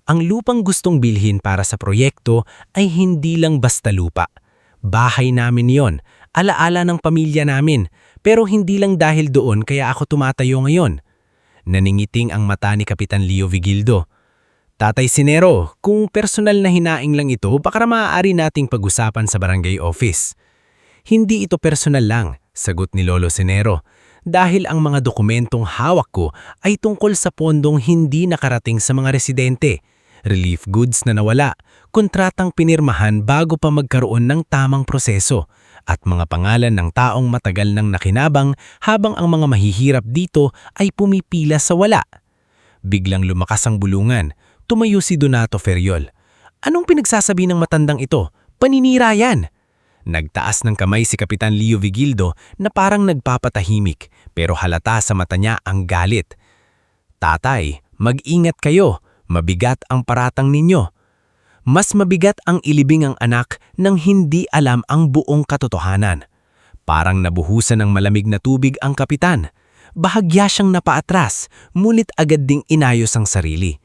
Ang lupang gustong bilhin para sa proyekto ay hindi lang basta lupa. Bahay namin yon, alaala ng pamilya namin, pero hindi lang dahil doon kaya ako tumatayo ngayon. Naningiting ang mata ni Kapitan Leo Vigildo. Tatay Senero, kung personal na hinaing lang ito, baka maaari nating pag-usapan sa barangay office. Hindi ito personal lang, sagot ni Lolo Senero, dahil ang mga dokumentong hawak ko ay tungkol sa pondong hindi nakarating sa mga residente. Relief goods na nawala, kontratang pinirmahan bago pa magkaroon ng tamang proseso, at mga pangalan ng taong matagal nang nakinabang habang ang mga mahihirap dito ay pumipila sa wala. Biglang lumakas ang bulungan. Tumayo si Donato Ferriol. Anong pinagsasabi ng matandang ito? Paninira yan! Nagtaas ng kamay si Kapitan Leo Vigildo na parang nagpapatahimik, pero halata sa mata niya ang galit. Tatay, mag-ingat kayo. Mabigat ang paratang ninyo. Mas mabigat ang ilibing ang anak nang hindi alam ang buong katotohanan. Parang nabuhusan ng malamig na tubig ang kapitan. Bahagya siyang napaatras, ngunit agad ding inayos ang sarili.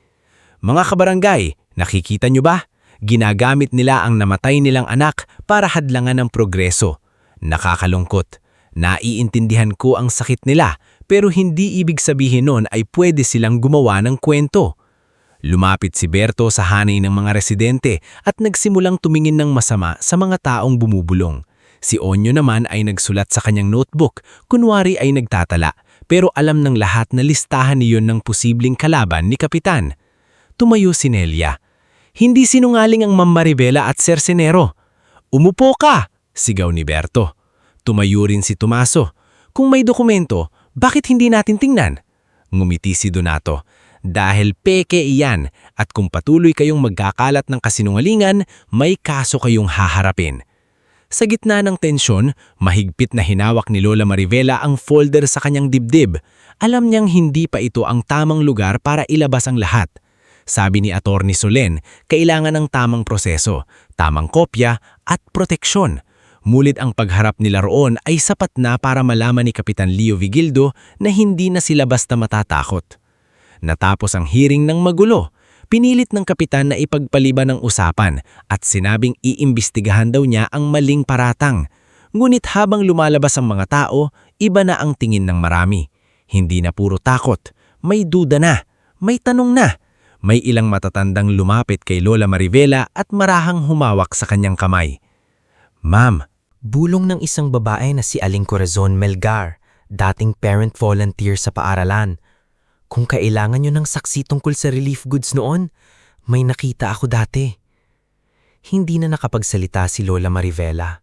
Mga kabarangay, nakikita niyo ba? Ginagamit nila ang namatay nilang anak para hadlangan ang progreso. Nakakalungkot. Naiintindihan ko ang sakit nila, pero hindi ibig sabihin nun ay pwede silang gumawa ng kwento. Lumapit si Berto sa hanay ng mga residente at nagsimulang tumingin ng masama sa mga taong bumubulong. Si Onyo naman ay nagsulat sa kanyang notebook, kunwari ay nagtatala, pero alam ng lahat na listahan niyon ng posibleng kalaban ni Kapitan. Tumayo si Nelia. Hindi sinungaling ang Ma'am Marivela at Sir Senero. Umupo ka! Sigaw ni Berto. Tumayo rin si Tomaso. Kung may dokumento, bakit hindi natin tingnan? Ngumiti si Donato. Dahil peke iyan at kung patuloy kayong magkakalat ng kasinungalingan, may kaso kayong haharapin. Sa gitna ng tensyon, mahigpit na hinawak ni Lola Marivela ang folder sa kanyang dibdib. Alam niyang hindi pa ito ang tamang lugar para ilabas ang lahat. Sabi ni Attorney Solen, kailangan ng tamang proseso, tamang kopya at proteksyon. Mulit ang pagharap nila roon ay sapat na para malaman ni Kapitan Leo Vigildo na hindi na sila basta matatakot. Natapos ang hearing ng magulo. Pinilit ng kapitan na ipagpaliban ang usapan at sinabing iimbestigahan daw niya ang maling paratang. Ngunit habang lumalabas ang mga tao, iba na ang tingin ng marami. Hindi na puro takot, may duda na, may tanong na. May ilang matatandang lumapit kay Lola Marivela at marahang humawak sa kanyang kamay. Ma'am, Bulong ng isang babae na si Aling Corazon Melgar, dating parent volunteer sa paaralan. Kung kailangan nyo ng saksi tungkol sa relief goods noon, may nakita ako dati. Hindi na nakapagsalita si Lola Marivela.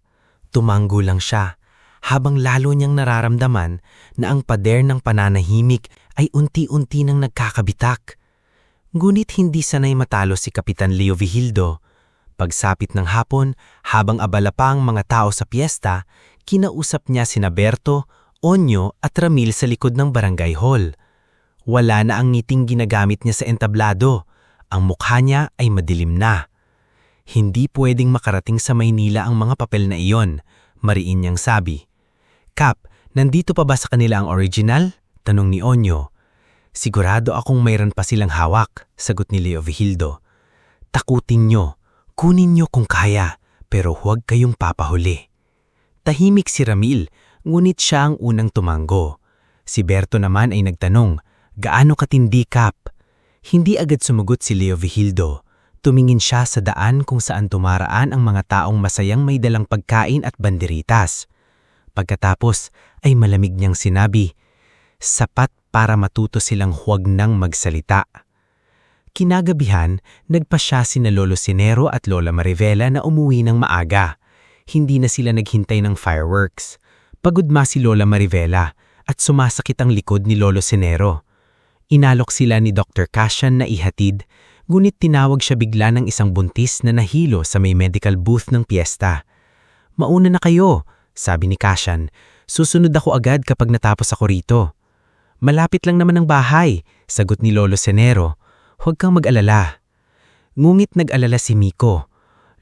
Tumanggo lang siya, habang lalo niyang nararamdaman na ang pader ng pananahimik ay unti-unti nang nagkakabitak. Ngunit hindi sanay matalo si Kapitan Leo Vigildo. Pagsapit ng hapon, habang abala pa ang mga tao sa piyesta, kinausap niya sina Berto, Onyo at Ramil sa likod ng barangay hall. Wala na ang ngiting ginagamit niya sa entablado. Ang mukha niya ay madilim na. Hindi pwedeng makarating sa Maynila ang mga papel na iyon, mariin niyang sabi. Kap, nandito pa ba sa kanila ang original? Tanong ni Onyo. Sigurado akong mayroon pa silang hawak, sagot ni Leo Vigildo. Takutin nyo, kunin nyo kung kaya, pero huwag kayong papahuli. Tahimik si Ramil, ngunit siya ang unang tumanggo. Si Berto naman ay nagtanong, gaano katindi, Kap? Hindi agad sumagot si Leo Vigildo. Tumingin siya sa daan kung saan tumaraan ang mga taong masayang may dalang pagkain at banderitas. Pagkatapos ay malamig niyang sinabi, sapat para matuto silang huwag nang magsalita. Kinagabihan, nagpa siya sina Lolo Sinero at Lola Marivela na umuwi ng maaga. Hindi na sila naghintay ng fireworks. Pagudma si Lola Marivela at sumasakit ang likod ni Lolo Sinero. Inalok sila ni Dr. Cashan na ihatid, ngunit tinawag siya bigla ng isang buntis na nahilo sa may medical booth ng piyesta. Mauna na kayo, sabi ni Cashan. Susunod ako agad kapag natapos ako rito. Malapit lang naman ang bahay, sagot ni Lolo Senero. Huwag kang mag-alala. Ngungit nag-alala si Miko.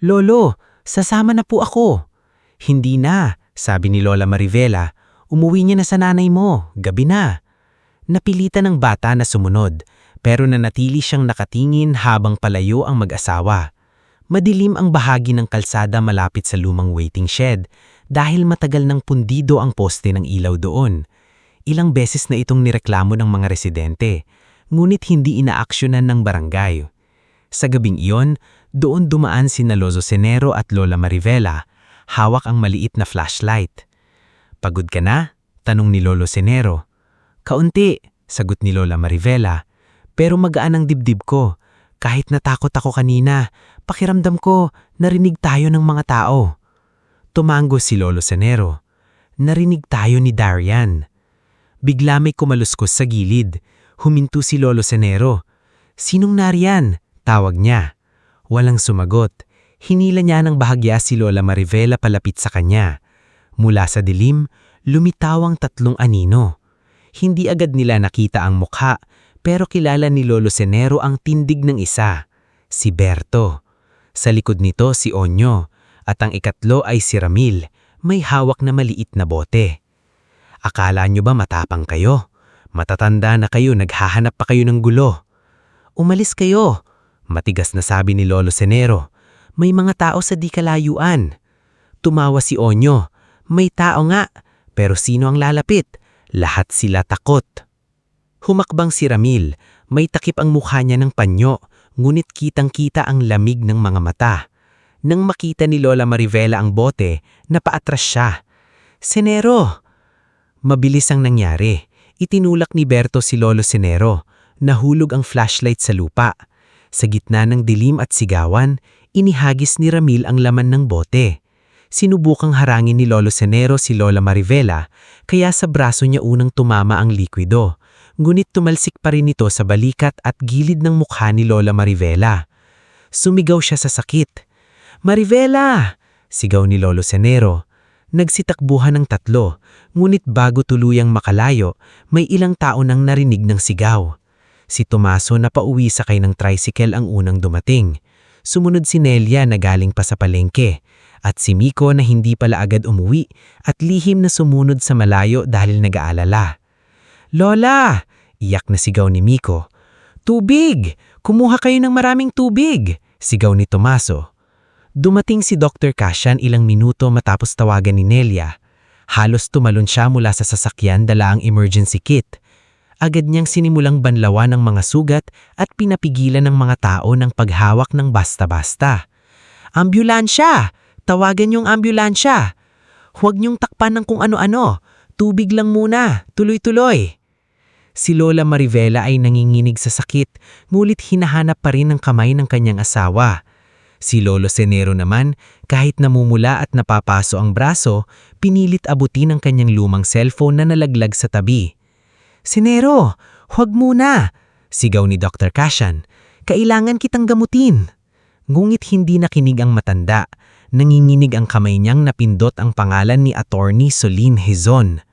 Lolo, sasama na po ako. Hindi na, sabi ni Lola Marivela. Umuwi niya na sa nanay mo, gabi na. Napilitan ng bata na sumunod, pero nanatili siyang nakatingin habang palayo ang mag-asawa. Madilim ang bahagi ng kalsada malapit sa lumang waiting shed dahil matagal nang pundido ang poste ng ilaw doon. Ilang beses na itong nireklamo ng mga residente, ngunit hindi inaaksyonan ng barangay. Sa gabing iyon, doon dumaan sina Lozo Senero at Lola Marivela, hawak ang maliit na flashlight. Pagod ka na? Tanong ni Lolo Senero. Kaunti, sagot ni Lola Marivela. Pero magaan ang dibdib ko. Kahit natakot ako kanina, pakiramdam ko narinig tayo ng mga tao. Tumango si Lolo Senero. Narinig tayo ni Darian. Bigla may kumaluskos sa gilid. Huminto si Lolo Senero. Sinong nariyan? Tawag niya. Walang sumagot. Hinila niya ng bahagya si Lola Marivela palapit sa kanya. Mula sa dilim, lumitaw ang tatlong anino. Hindi agad nila nakita ang mukha, pero kilala ni Lolo Senero ang tindig ng isa, si Berto. Sa likod nito si Onyo, at ang ikatlo ay si Ramil, may hawak na maliit na bote. Akala nyo ba matapang kayo? Matatanda na kayo, naghahanap pa kayo ng gulo. Umalis kayo, matigas na sabi ni Lolo Senero. May mga tao sa di kalayuan. Tumawa si Onyo. May tao nga, pero sino ang lalapit? Lahat sila takot. Humakbang si Ramil, may takip ang mukha niya ng panyo, ngunit kitang-kita ang lamig ng mga mata. Nang makita ni Lola Marivela ang bote, napaatras siya. Senero! Mabilis ang nangyari. Itinulak ni Berto si Lolo Senero. Nahulog ang flashlight sa lupa. Sa gitna ng dilim at sigawan, inihagis ni Ramil ang laman ng bote. Sinubukang harangin ni Lolo Senero si Lola Marivela, kaya sa braso niya unang tumama ang likwido. Ngunit tumalsik pa rin ito sa balikat at gilid ng mukha ni Lola Marivela. Sumigaw siya sa sakit. Marivela! Sigaw ni Lolo Senero. Nagsitakbuhan ng tatlo, ngunit bago tuluyang makalayo, may ilang tao nang narinig ng sigaw. Si Tomaso na pauwi sakay ng tricycle ang unang dumating. Sumunod si Nelia na galing pa sa palengke, at si Miko na hindi pala agad umuwi at lihim na sumunod sa malayo dahil nag-aalala. Lola! Iyak na sigaw ni Miko. Tubig! Kumuha kayo ng maraming tubig! Sigaw ni Tomaso. Dumating si Dr. Cashan ilang minuto matapos tawagan ni Nelia. Halos tumalon siya mula sa sasakyan dala ang emergency kit. Agad niyang sinimulang banlawan ng mga sugat at pinapigilan ng mga tao ng paghawak ng basta-basta. Ambulansya! Tawagan niyong ambulansya! Huwag niyong takpan ng kung ano-ano. Tubig lang muna. Tuloy-tuloy. Si Lola Marivela ay nanginginig sa sakit, ngunit hinahanap pa rin ang kamay ng kanyang asawa. Si Lolo Senero naman, kahit namumula at napapaso ang braso, pinilit abutin ang kanyang lumang cellphone na nalaglag sa tabi. Senero, huwag muna! Sigaw ni Dr. Cashan. Kailangan kitang gamutin. Ngunit hindi nakinig ang matanda. Nanginginig ang kamay niyang napindot ang pangalan ni Attorney Solin Hezon.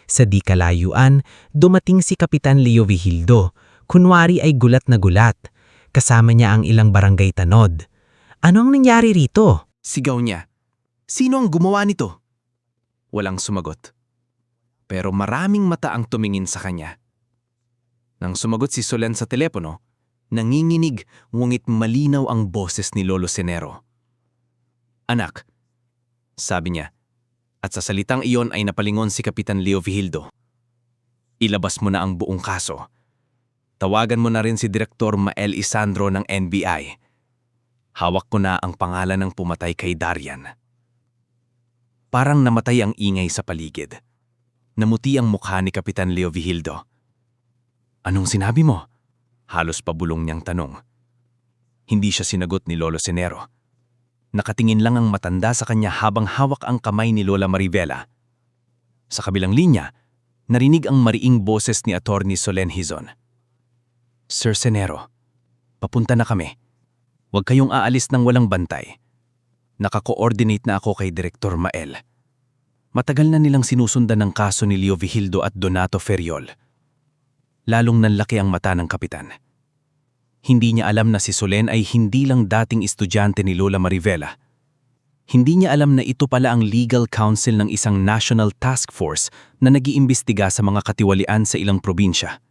Sa di kalayuan, dumating si Kapitan Leo Vigildo. Kunwari ay gulat na gulat. Kasama niya ang ilang barangay tanod. Ano ang nangyari rito? Sigaw niya. Sino ang gumawa nito? Walang sumagot. Pero maraming mata ang tumingin sa kanya. Nang sumagot si Solen sa telepono, nanginginig ngunit malinaw ang boses ni Lolo Senero. Anak, sabi niya, at sa salitang iyon ay napalingon si Kapitan Leo Vigildo. Ilabas mo na ang buong kaso. Tawagan mo na rin si Direktor Mael Isandro ng NBI. Hawak ko na ang pangalan ng pumatay kay Darian. Parang namatay ang ingay sa paligid. Namuti ang mukha ni Kapitan Leo Vigildo. Anong sinabi mo? Halos pabulong niyang tanong. Hindi siya sinagot ni Lolo Senero. Nakatingin lang ang matanda sa kanya habang hawak ang kamay ni Lola Marivela. Sa kabilang linya, narinig ang mariing boses ni Attorney Solen Hizon. Sir Senero, papunta na kami. Huwag kayong aalis ng walang bantay. Naka-coordinate na ako kay Direktor Mael. Matagal na nilang sinusundan ng kaso ni Leo Vigildo at Donato Ferriol. Lalong nanlaki ang mata ng kapitan. Hindi niya alam na si Solen ay hindi lang dating estudyante ni Lola Marivela. Hindi niya alam na ito pala ang legal counsel ng isang national task force na nag-iimbestiga sa mga katiwalian sa ilang probinsya.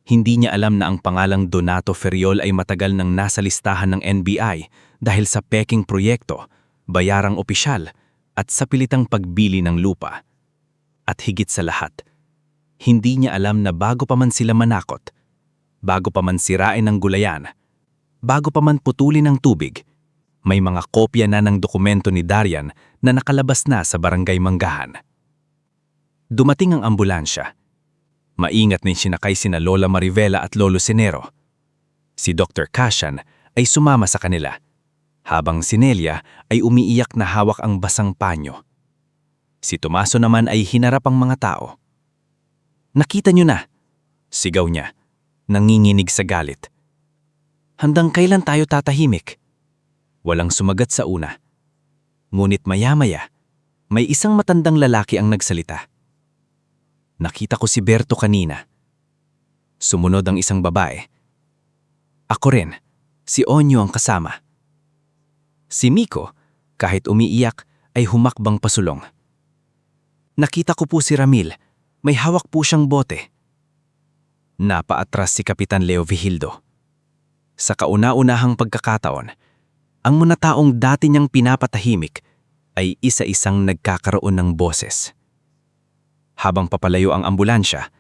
Hindi niya alam na ang pangalang Donato Ferriol ay matagal nang nasa listahan ng NBI dahil sa peking proyekto, bayarang opisyal, at sa pilitang pagbili ng lupa. At higit sa lahat, hindi niya alam na bago pa man sila manakot, bago pa man sirain ng gulayan, bago pa man putulin ng tubig, may mga kopya na ng dokumento ni Darian na nakalabas na sa barangay Manggahan. Dumating ang ambulansya. Maingat din sinakay sina Lola Marivela at Lolo Senero. Si Dr. Cashan ay sumama sa kanila, habang si Nelia ay umiiyak na hawak ang basang panyo. Si Tomaso naman ay hinarap ang mga tao. Nakita niyo na, sigaw niya, nanginginig sa galit. Hanggang kailan tayo tatahimik? Walang sumagat sa una. Ngunit maya-maya, may isang matandang lalaki ang nagsalita. Nakita ko si Berto kanina. Sumunod ang isang babae. Ako rin, si Onyo ang kasama. Si Miko, kahit umiiyak, ay humakbang pasulong. Nakita ko po si Ramil, may hawak po siyang bote. Napaatras si Kapitan Leo Vigildo. Sa kauna-unahang pagkakataon, ang mga taong dati niyang pinapatahimik ay isa-isang nagkakaroon ng boses. Habang papalayo ang ambulansya,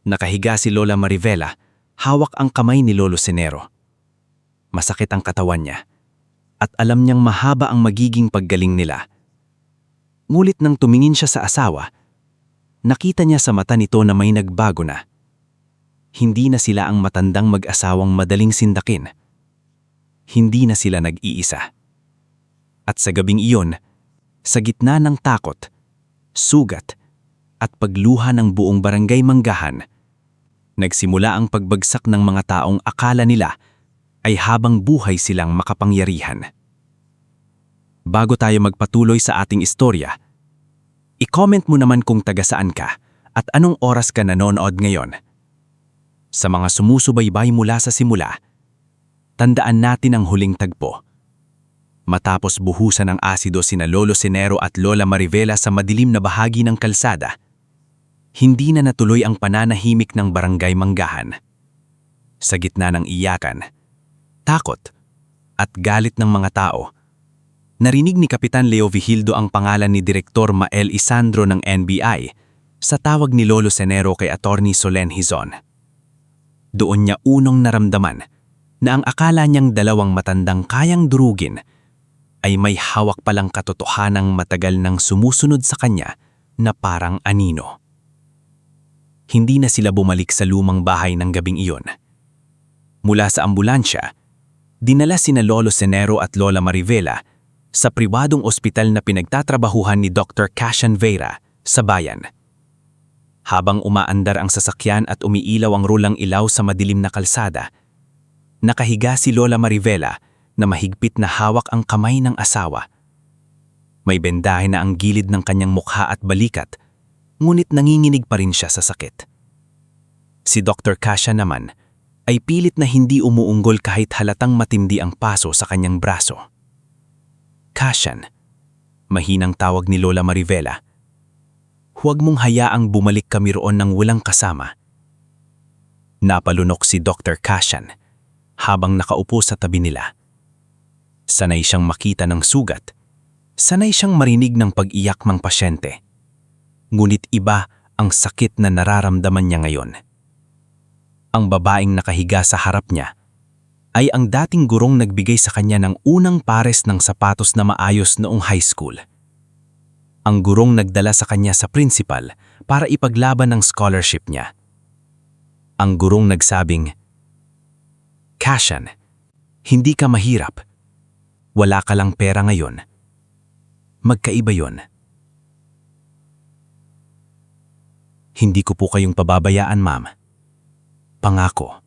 nakahiga si Lola Marivela, hawak ang kamay ni Lolo Senero. Masakit ang katawan niya, at alam niyang mahaba ang magiging paggaling nila. Ngulit nang tumingin siya sa asawa, nakita niya sa mata nito na may nagbago na. Hindi na sila ang matandang mag-asawang madaling sindakin. Hindi na sila nag-iisa. At sa gabing iyon, sa gitna ng takot, sugat, at pagluha ng buong barangay Manggahan, nagsimula ang pagbagsak ng mga taong akala nila ay habang buhay silang makapangyarihan. Bago tayo magpatuloy sa ating istorya, i-comment mo naman kung taga saan ka at anong oras ka nanonood ngayon. Sa mga sumusubaybay mula sa simula, tandaan natin ang huling tagpo. Matapos buhusan ng asido sina Lolo Senero at Lola Marivela sa madilim na bahagi ng kalsada, hindi na natuloy ang pananahimik ng barangay Manggahan. Sa gitna ng iyakan, takot, at galit ng mga tao, narinig ni Kapitan Leo Vigildo ang pangalan ni Direktor Mael Isandro ng NBI sa tawag ni Lolo Senero kay Attorney Solen Hizon. Doon niya unong naramdaman na ang akala niyang dalawang matandang kayang durugin ay may hawak palang katotohanang matagal nang sumusunod sa kanya na parang anino. Hindi na sila bumalik sa lumang bahay ng gabing iyon. Mula sa ambulansya, dinala sina Lolo Senero at Lola Marivela sa pribadong ospital na pinagtatrabahuhan ni Dr. Cashan Vera sa bayan. Habang umaandar ang sasakyan at umiilaw ang rulang ilaw sa madilim na kalsada, nakahiga si Lola Marivela na mahigpit na hawak ang kamay ng asawa. May bendahe na ang gilid ng kanyang mukha at balikat, ngunit nanginginig pa rin siya sa sakit. Si Dr. Kasia naman ay pilit na hindi umuunggol kahit halatang matindi ang paso sa kanyang braso. Kasian, mahinang tawag ni Lola Marivela. Huwag mong hayaang bumalik kami roon ng walang kasama. Napalunok si Dr. Kasian habang nakaupo sa tabi nila. Sanay siyang makita ng sugat. Sanay siyang marinig ng pag-iyak ng pasyente. Ngunit iba ang sakit na nararamdaman niya ngayon. Ang babaeng nakahiga sa harap niya ay ang dating gurong nagbigay sa kanya ng unang pares ng sapatos na maayos noong high school. Ang gurong nagdala sa kanya sa principal para ipaglaban ng scholarship niya. Ang gurong nagsabing, "Kasian, hindi ka mahirap. Wala ka lang pera ngayon. Magkaiba yon. Hindi ko po kayong pababayaan, ma'am. Pangako."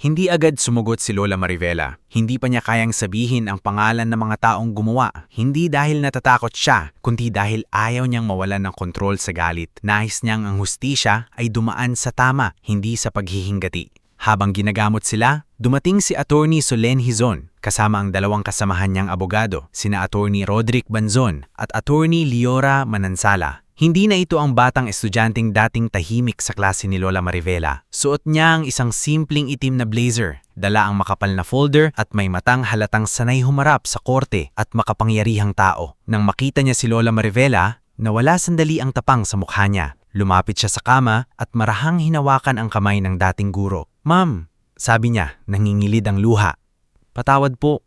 Hindi agad sumugot si Lola Marivela. Hindi pa niya kayang sabihin ang pangalan ng mga taong gumawa. Hindi dahil natatakot siya, kundi dahil ayaw niyang mawalan ng kontrol sa galit. Nais niyang ang hustisya ay dumaan sa tama, hindi sa paghihingati. Habang ginagamot sila, dumating si Attorney Solen Hizon, kasama ang dalawang kasamahan niyang abogado, sina Attorney Roderick Banzon at Attorney Liora Manansala. Hindi na ito ang batang estudyanteng dating tahimik sa klase ni Lola Marivela. Suot niya ang isang simpleng itim na blazer, dala ang makapal na folder at may matang halatang sanay humarap sa korte at makapangyarihang tao. Nang makita niya si Lola Marivela, nawala sandali ang tapang sa mukha niya. Lumapit siya sa kama at marahang hinawakan ang kamay ng dating guro. "Ma'am," sabi niya, nangingilid ang luha. "Patawad po.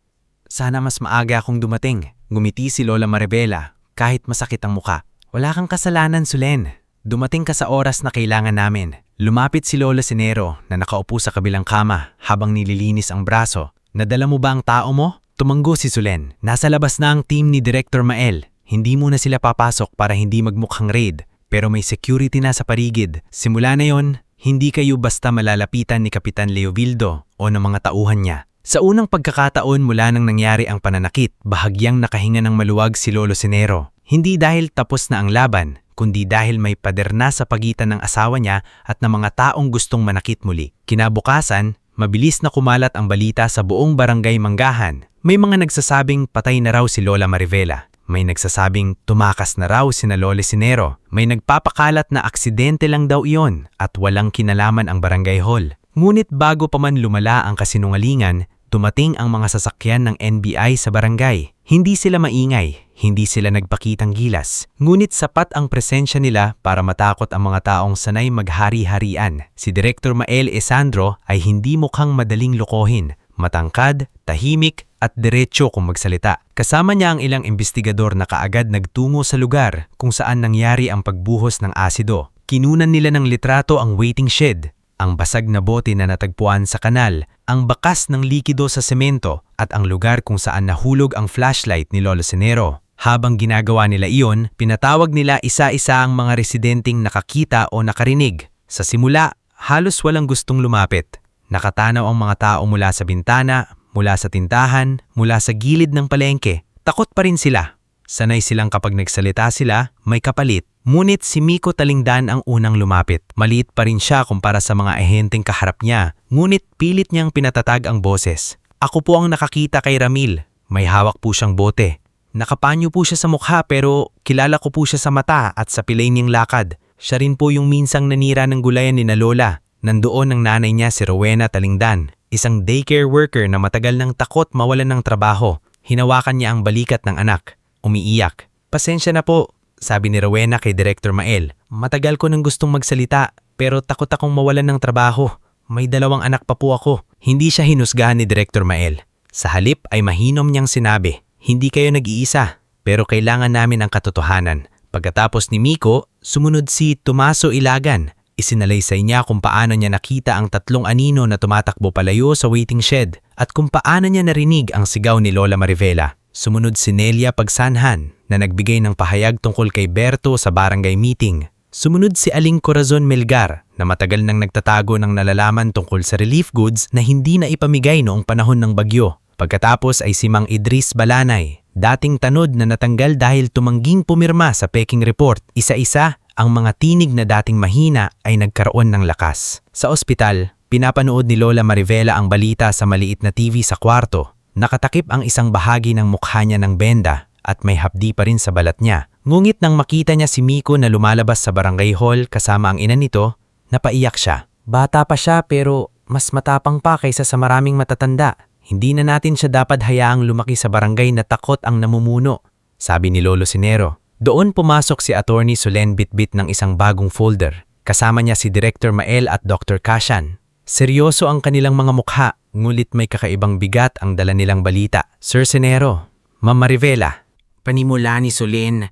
Sana mas maaga akong dumating." Ngumiti si Lola Marivela kahit masakit ang mukha. "Wala kang kasalanan, Solen. Dumating ka sa oras na kailangan namin." Lumapit si Lola Sinero na nakaupo sa kabilang kama habang nililinis ang braso. "Nadala mo ba ang tao mo?" Tumanggo si Solen. "Nasa labas na ang team ni Director Mael. Hindi muna sila papasok para hindi magmukhang raid. Pero may security na sa parigid. Simula na yon, hindi kayo basta malalapitan ni Kapitan Leovildo o ng mga tauhan niya." Sa unang pagkakataon mula nang nangyari ang pananakit, bahagyang nakahinga ng maluwag si Lolo Sinero. Hindi dahil tapos na ang laban, kundi dahil may pader na sa pagitan ng asawa niya at ng mga taong gustong manakit muli. Kinabukasan, mabilis na kumalat ang balita sa buong barangay Manggahan. May mga nagsasabing patay na raw si Lola Marivela. May nagsasabing tumakas na raw sina Lolo Sinero. May nagpapakalat na aksidente lang daw iyon at walang kinalaman ang barangay hall. Ngunit bago pa man lumala ang kasinungalingan, dumating ang mga sasakyan ng NBI sa barangay. Hindi sila maingay, hindi sila nagpakitang gilas. Ngunit sapat ang presensya nila para matakot ang mga taong sanay maghari-harian. Si Director Mael Esandro ay hindi mukhang madaling lokohin. Matangkad, tahimik at diretso kung magsalita. Kasama niya ang ilang investigador na kaagad nagtungo sa lugar kung saan nangyari ang pagbuhos ng asido. Kinunan nila ng litrato ang waiting shed, ang basag na bote na natagpuan sa kanal, ang bakas ng likido sa semento at ang lugar kung saan nahulog ang flashlight ni Lolo Sinero. Habang ginagawa nila iyon, pinatawag nila isa-isa ang mga residenteng nakakita o nakarinig. Sa simula, halos walang gustong lumapit. Nakatanaw ang mga tao mula sa bintana, mula sa tindahan, mula sa gilid ng palengke. Takot pa rin sila. Sanay silang kapag nagsalita sila, may kapalit. Ngunit si Miko Talingdan ang unang lumapit. Maliit pa rin siya kumpara sa mga ahenteng kaharap niya, ngunit pilit niyang pinatatag ang boses. "Ako po ang nakakita kay Ramil. May hawak po siyang bote. Nakapanyo po siya sa mukha pero kilala ko po siya sa mata at sa pilay niyang lakad. Siya rin po yung minsang nanira ng gulayan ni na Lola. Nandoon ang nanay niya si Rowena Talingdan. isang daycare worker na matagal nang takot mawalan ng trabaho. Hinawakan niya ang balikat ng anak. Umiiyak. Pasensya na po, sabi ni Rowena kay Director Mael. Matagal ko nang gustong magsalita, pero takot akong mawalan ng trabaho. May 2 anak pa po ako. Hindi siya hinusgahan ni Director Mael. Sa halip ay mahinom niyang sinabi, hindi kayo nag-iisa, pero kailangan namin ang katotohanan. Pagkatapos ni Miko, sumunod si Tomaso Ilagan. Isinalaysay niya kung paano niya nakita ang 3 anino na tumatakbo palayo sa waiting shed at kung paano niya narinig ang sigaw ni Lola Marivela. Sumunod si Nelia Pagsanhan na nagbigay ng pahayag tungkol kay Berto sa barangay meeting. Sumunod si Aling Corazon Melgar na matagal nang nagtatago ng nalalaman tungkol sa relief goods na hindi na ipamigay noong panahon ng bagyo. Pagkatapos ay si Mang Idris Balanay, dating tanod na natanggal dahil tumangging pumirma sa Peking Report. Isa-isa, ang mga tinig na dating mahina ay nagkaroon ng lakas. Sa ospital, pinapanood ni Lola Marivela ang balita sa maliit na TV sa kwarto. Nakatakip ang isang bahagi ng mukha niya ng benda at may hapdi pa rin sa balat niya. Ngunit nang makita niya si Miko na lumalabas sa barangay hall kasama ang ina nito, napaiyak siya. Bata pa siya pero mas matapang pa kaysa sa maraming matatanda. Hindi na natin siya dapat hayaang lumaki sa barangay na takot ang namumuno, sabi ni Lolo Sinero. Doon pumasok si Attorney Solen Bitbit ng isang bagong folder. Kasama niya si Director Mael at Dr. Kashan. Seryoso ang kanilang mga mukha, ngulit may kakaibang bigat ang dala nilang balita. Sir Sinero, Ma'am Marivela. Panimula ni Solen,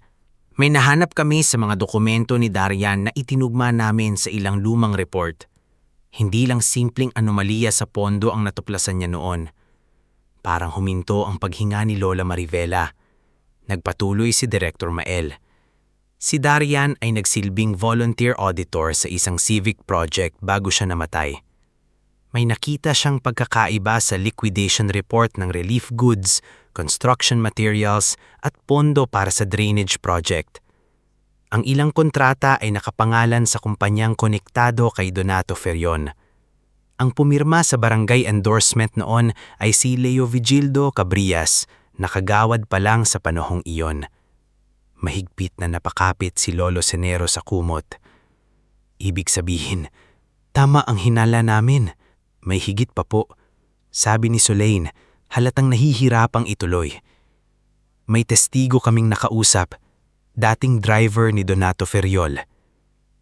may nahanap kami sa mga dokumento ni Darian na itinugma namin sa ilang lumang report. Hindi lang simpleng anomalya sa pondo ang natuklasan niya noon. Parang huminto ang paghinga ni Lola Marivela. Nagpatuloy si Director Mael. Si Darian ay nagsilbing volunteer auditor sa isang civic project bago siya namatay. May nakita siyang pagkakaiba sa liquidation report ng relief goods, construction materials at pondo para sa drainage project. Ang ilang kontrata ay nakapangalan sa kumpanyang konektado kay Donato Ferion. Ang pumirma sa barangay endorsement noon ay si Leo Vigildo Cabrias, nakagawad pa lang sa panahong iyon. Mahigpit na napakapit si Lolo Sinero sa kumot. Ibig sabihin, tama ang hinala namin. May higit pa po, sabi ni Solen, halatang nahihirapang ituloy. May testigo kaming nakausap, dating driver ni Donato Feriol.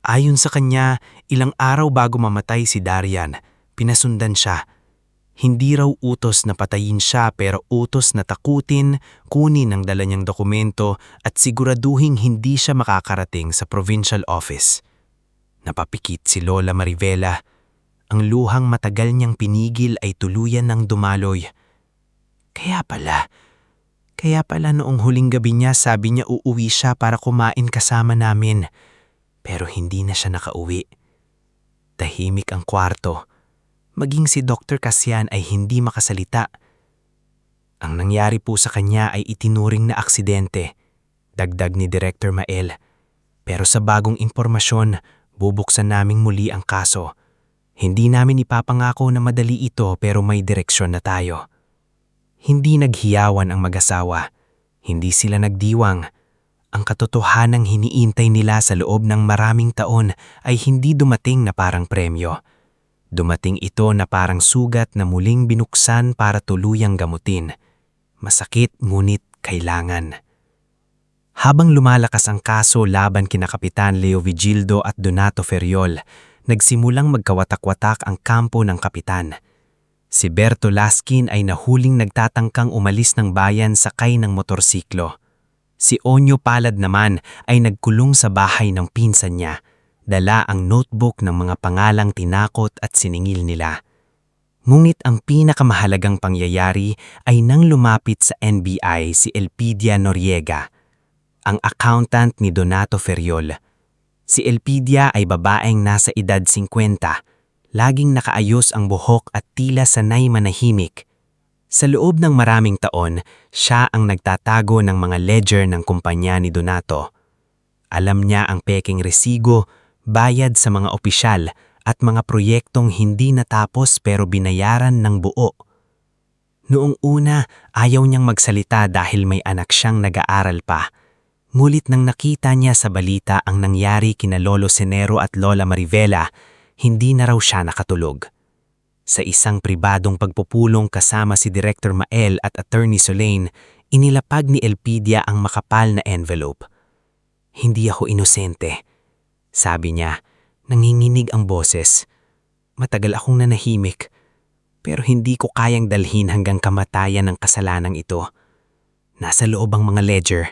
Ayon sa kanya, ilang araw bago mamatay si Darian, pinasundan siya. Hindi raw utos na patayin siya pero utos na takutin, kunin ang dala niyang dokumento at siguraduhing hindi siya makakarating sa provincial office. Napapikit si Lola Marivela. Ang luhang matagal niyang pinigil ay tuluyan ng dumaloy. Kaya pala noong huling gabi niya sabi niya uuwi siya para kumain kasama namin. Pero hindi na siya nakauwi. Tahimik ang kwarto. Maging si Dr. Kasian ay hindi makasalita. Ang nangyari po sa kanya ay itinuring na aksidente, dagdag ni Director Mael. Pero sa bagong impormasyon, bubuksan naming muli ang kaso. Hindi namin ipapangako na madali ito pero may direksyon na tayo. Hindi naghiyawan ang mag-asawa. Hindi sila nagdiwang. Ang katotohanang hiniintay nila sa loob ng maraming taon ay hindi dumating na parang premyo. Dumating ito na parang sugat na muling binuksan para tuluyang gamutin. Masakit ngunit kailangan. Habang lumalakas ang kaso laban kina Kapitan Leo Vigildo at Donato Feriol, nagsimulang magkawatak-watak ang kampo ng kapitan. Si Berto Laskin ay nahuling nagtatangkang umalis ng bayan sakay ng motorsiklo. Si Onyo Palad naman ay nagkulong sa bahay ng pinsan niya. Dala ang notebook ng mga pangalang tinakot at siningil nila. Ngunit ang pinakamahalagang pangyayari ay nang lumapit sa NBI si Elpidia Noriega, ang accountant ni Donato Feriol. Si Elpidia ay babaeng nasa edad 50, laging nakaayos ang buhok at tila sanay manahimik. Sa loob ng maraming taon, siya ang nagtatago ng mga ledger ng kumpanya ni Donato. Alam niya ang peking resigo, bayad sa mga opisyal at mga proyektong hindi natapos pero binayaran ng buo. Noong una, ayaw niyang magsalita dahil may anak siyang nag-aaral pa. Ngulit nang nakita niya sa balita ang nangyari kina Lolo Sinero at Lola Marivela, hindi na raw siya nakatulog. Sa isang pribadong pagpupulong kasama si Director Mael at Attorney Solain, inilapag ni Elpidia ang makapal na envelope. Hindi ako inosente. Sabi niya, nanginginig ang boses. Matagal akong nanahimik, pero hindi ko kayang dalhin hanggang kamatayan ng kasalanang ito. Nasa loob ang mga ledger.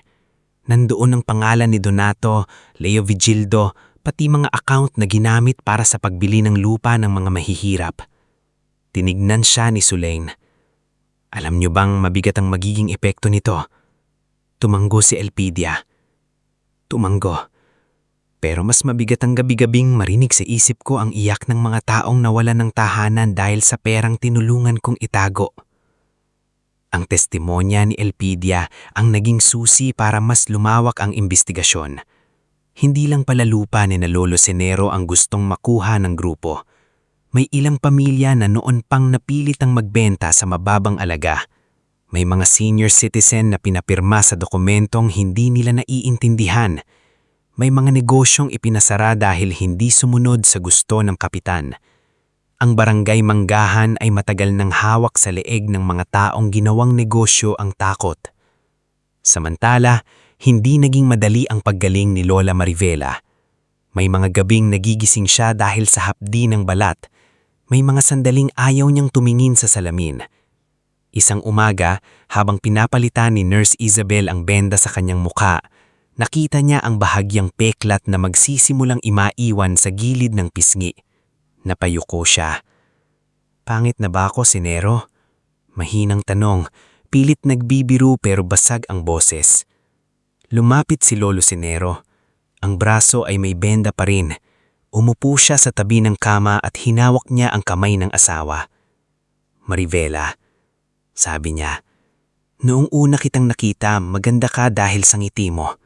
Nandoon ang pangalan ni Donato, Leo Vigildo, pati mga account na ginamit para sa pagbili ng lupa ng mga mahihirap. Tinignan siya ni Sulain. Alam niyo bang mabigat ang magiging epekto nito? Tumanggo si Elpidia. Tumanggo. Pero mas mabigat ang gabi-gabing marinig sa isip ko ang iyak ng mga taong nawalan ng tahanan dahil sa perang tinulungan kong itago. Ang testimonya ni Elpidia ang naging susi para mas lumawak ang imbestigasyon. Hindi lang pala lupa ni na Lolo Senero ang gustong makuha ng grupo. May ilang pamilya na noon pang napilitang magbenta sa mababang alaga. May mga senior citizen na pinapirma sa dokumentong hindi nila naiintindihan. May mga negosyong ipinasara dahil hindi sumunod sa gusto ng kapitan. Ang barangay Manggahan ay matagal nang hawak sa leeg ng mga taong ginawang negosyo ang takot. Samantala, hindi naging madali ang paggaling ni Lola Marivela. May mga gabing nagigising siya dahil sa hapdi ng balat. May mga sandaling ayaw niyang tumingin sa salamin. Isang umaga, habang pinapalitan ni Nurse Isabel ang benda sa kanyang muka, nakita niya ang bahagyang peklat na magsisimulang imaiwan sa gilid ng pisngi. Napayuko siya. Pangit na ba ako, Senero? Mahinang tanong, pilit nagbibiro pero basag ang boses. Lumapit si Lolo Senero. Ang braso ay may benda pa rin. Umupo siya sa tabi ng kama at hinawak niya ang kamay ng asawa. Marivela, sabi niya, noong una kitang nakita, maganda ka dahil sa ngiti mo.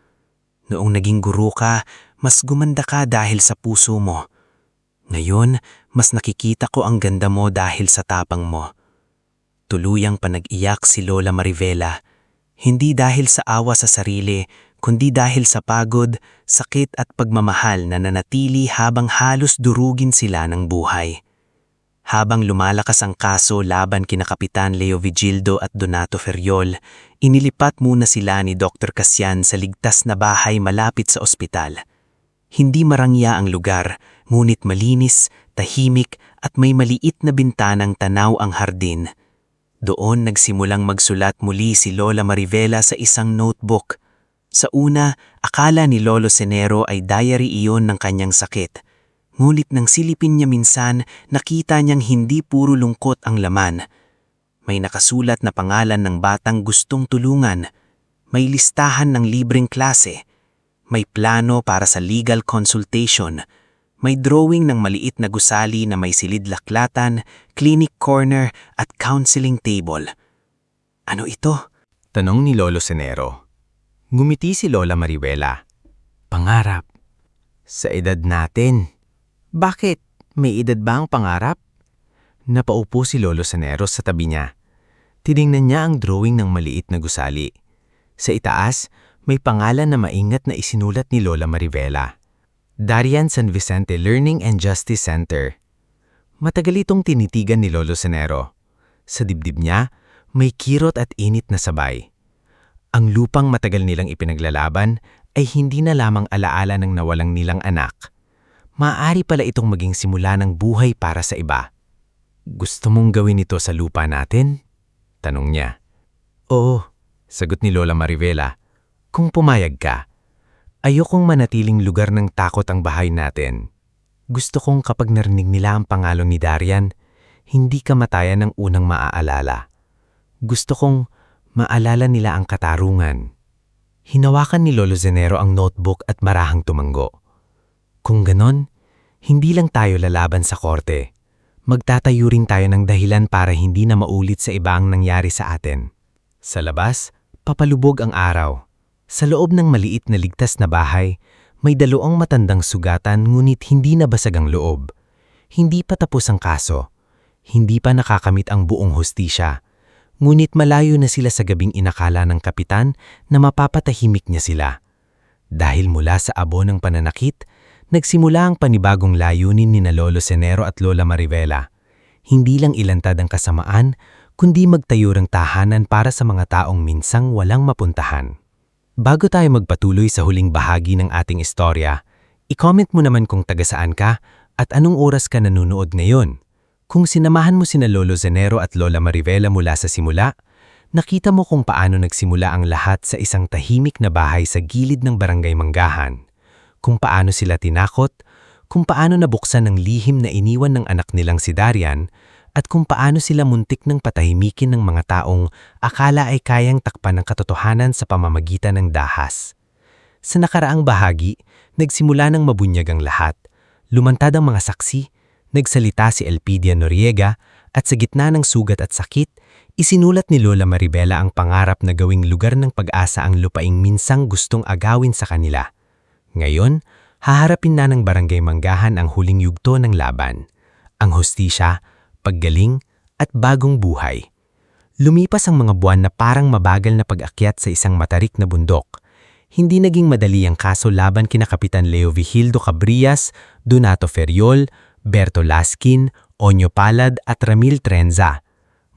Noong naging guro ka, mas gumanda ka dahil sa puso mo. Ngayon, mas nakikita ko ang ganda mo dahil sa tapang mo. Tuluyang panag-iyak si Lola Marivela, hindi dahil sa awa sa sarili, kundi dahil sa pagod, sakit at pagmamahal na nanatili habang halos durugin sila ng buhay. Habang lumalakas ang kaso laban kina Kapitan Leo Vigildo at Donato Ferriol, inilipat muna sila ni Dr. Casian sa ligtas na bahay malapit sa ospital. Hindi marangya ang lugar, ngunit malinis, tahimik at may maliit na bintanang tanaw ang hardin. Doon nagsimulang magsulat muli si Lola Marivela sa isang notebook. Sa una, akala ni Lolo Senero ay diary iyon ng kanyang sakit. Ngunit nang silipin niya minsan, nakita niyang hindi puro lungkot ang laman. May nakasulat na pangalan ng batang gustong tulungan. May listahan ng libreng klase. May plano para sa legal consultation. May drawing ng maliit na gusali na may silid-laklatan, clinic corner at counseling table. Ano ito? Tanong ni Lolo Senero. Ngumiti si Lola Marivela. Pangarap. Sa edad natin. Bakit? May edad ba ang pangarap? Napaupo si Lolo Senero sa tabi niya. Tiningnan niya ang drawing ng maliit na gusali. Sa itaas, may pangalan na maingat na isinulat ni Lola Marivela. Darian San Vicente Learning and Justice Center. Matagal itong tinitigan ni Lolo Senero. Sa dibdib niya, may kirot at init na sabay. Ang lupang matagal nilang ipinaglalaban ay hindi na lamang alaala ng nawalang nilang anak. Maaari pala itong maging simula ng buhay para sa iba. Gusto mong gawin ito sa lupa natin? Tanong niya. Oo, sagot ni Lola Marivela. Kung pumayag ka. Ayokong manatiling lugar ng takot ang bahay natin. Gusto kong kapag narinig nila ang pangalan ni Darian, hindi kamatayan ang unang maaalala. Gusto kong maalala nila ang katarungan. Hinawakan ni Lolo Senero ang notebook at marahang tumanggo. Kung ganon, hindi lang tayo lalaban sa korte. Magtatayo rin tayo ng dahilan para hindi na maulit sa iba ang nangyari sa atin. Sa labas, papalubog ang araw. Sa loob ng maliit na ligtas na bahay, may dalawaang matandang sugatan ngunit hindi nabasag ang loob. Hindi pa tapos ang kaso. Hindi pa nakakamit ang buong hustisya. Ngunit malayo na sila sa gabing inakala ng kapitan na mapapatahimik niya sila. Dahil mula sa abo ng pananakit, nagsimula ang panibagong layunin ni na Lolo Senero at Lola Marivela. hindi lang ilantad ang kasamaan, kundi magtayo ng tahanan para sa mga taong minsang walang mapuntahan. Bago tayo magpatuloy sa huling bahagi ng ating istorya, i-comment mo naman kung taga saan ka at anong oras ka nanonood ngayon. Kung sinamahan mo sina Lolo Zenero at Lola Marivela mula sa simula, nakita mo kung paano nagsimula ang lahat sa isang tahimik na bahay sa gilid ng Barangay Manggahan. Kung paano sila tinakot, kung paano nabuksan ng lihim na iniwan ng anak nilang si Darian, at kung paano sila muntik ng patahimikin ng mga taong akala ay kayang takpan ng katotohanan sa pamamagitan ng dahas. Sa nakaraang bahagi, nagsimula ng mabunyag ang lahat. Lumantad ang mga saksi, nagsalita si Elpidia Noriega, at sa gitna ng sugat at sakit, isinulat ni Lola Maribela ang pangarap na gawing lugar ng pag-asa ang lupaing minsang gustong agawin sa kanila. Ngayon, haharapin na ng Barangay Manggahan ang huling yugto ng laban. Ang hustisya, paggaling, at bagong buhay. Lumipas ang mga buwan na parang mabagal na pag-akyat sa isang matarik na bundok. Hindi naging madali ang kaso laban kina Kapitan Leo Vigildo Cabrias, Donato Feriol, Berto Laskin, Onyo Palad at Ramil Trenza.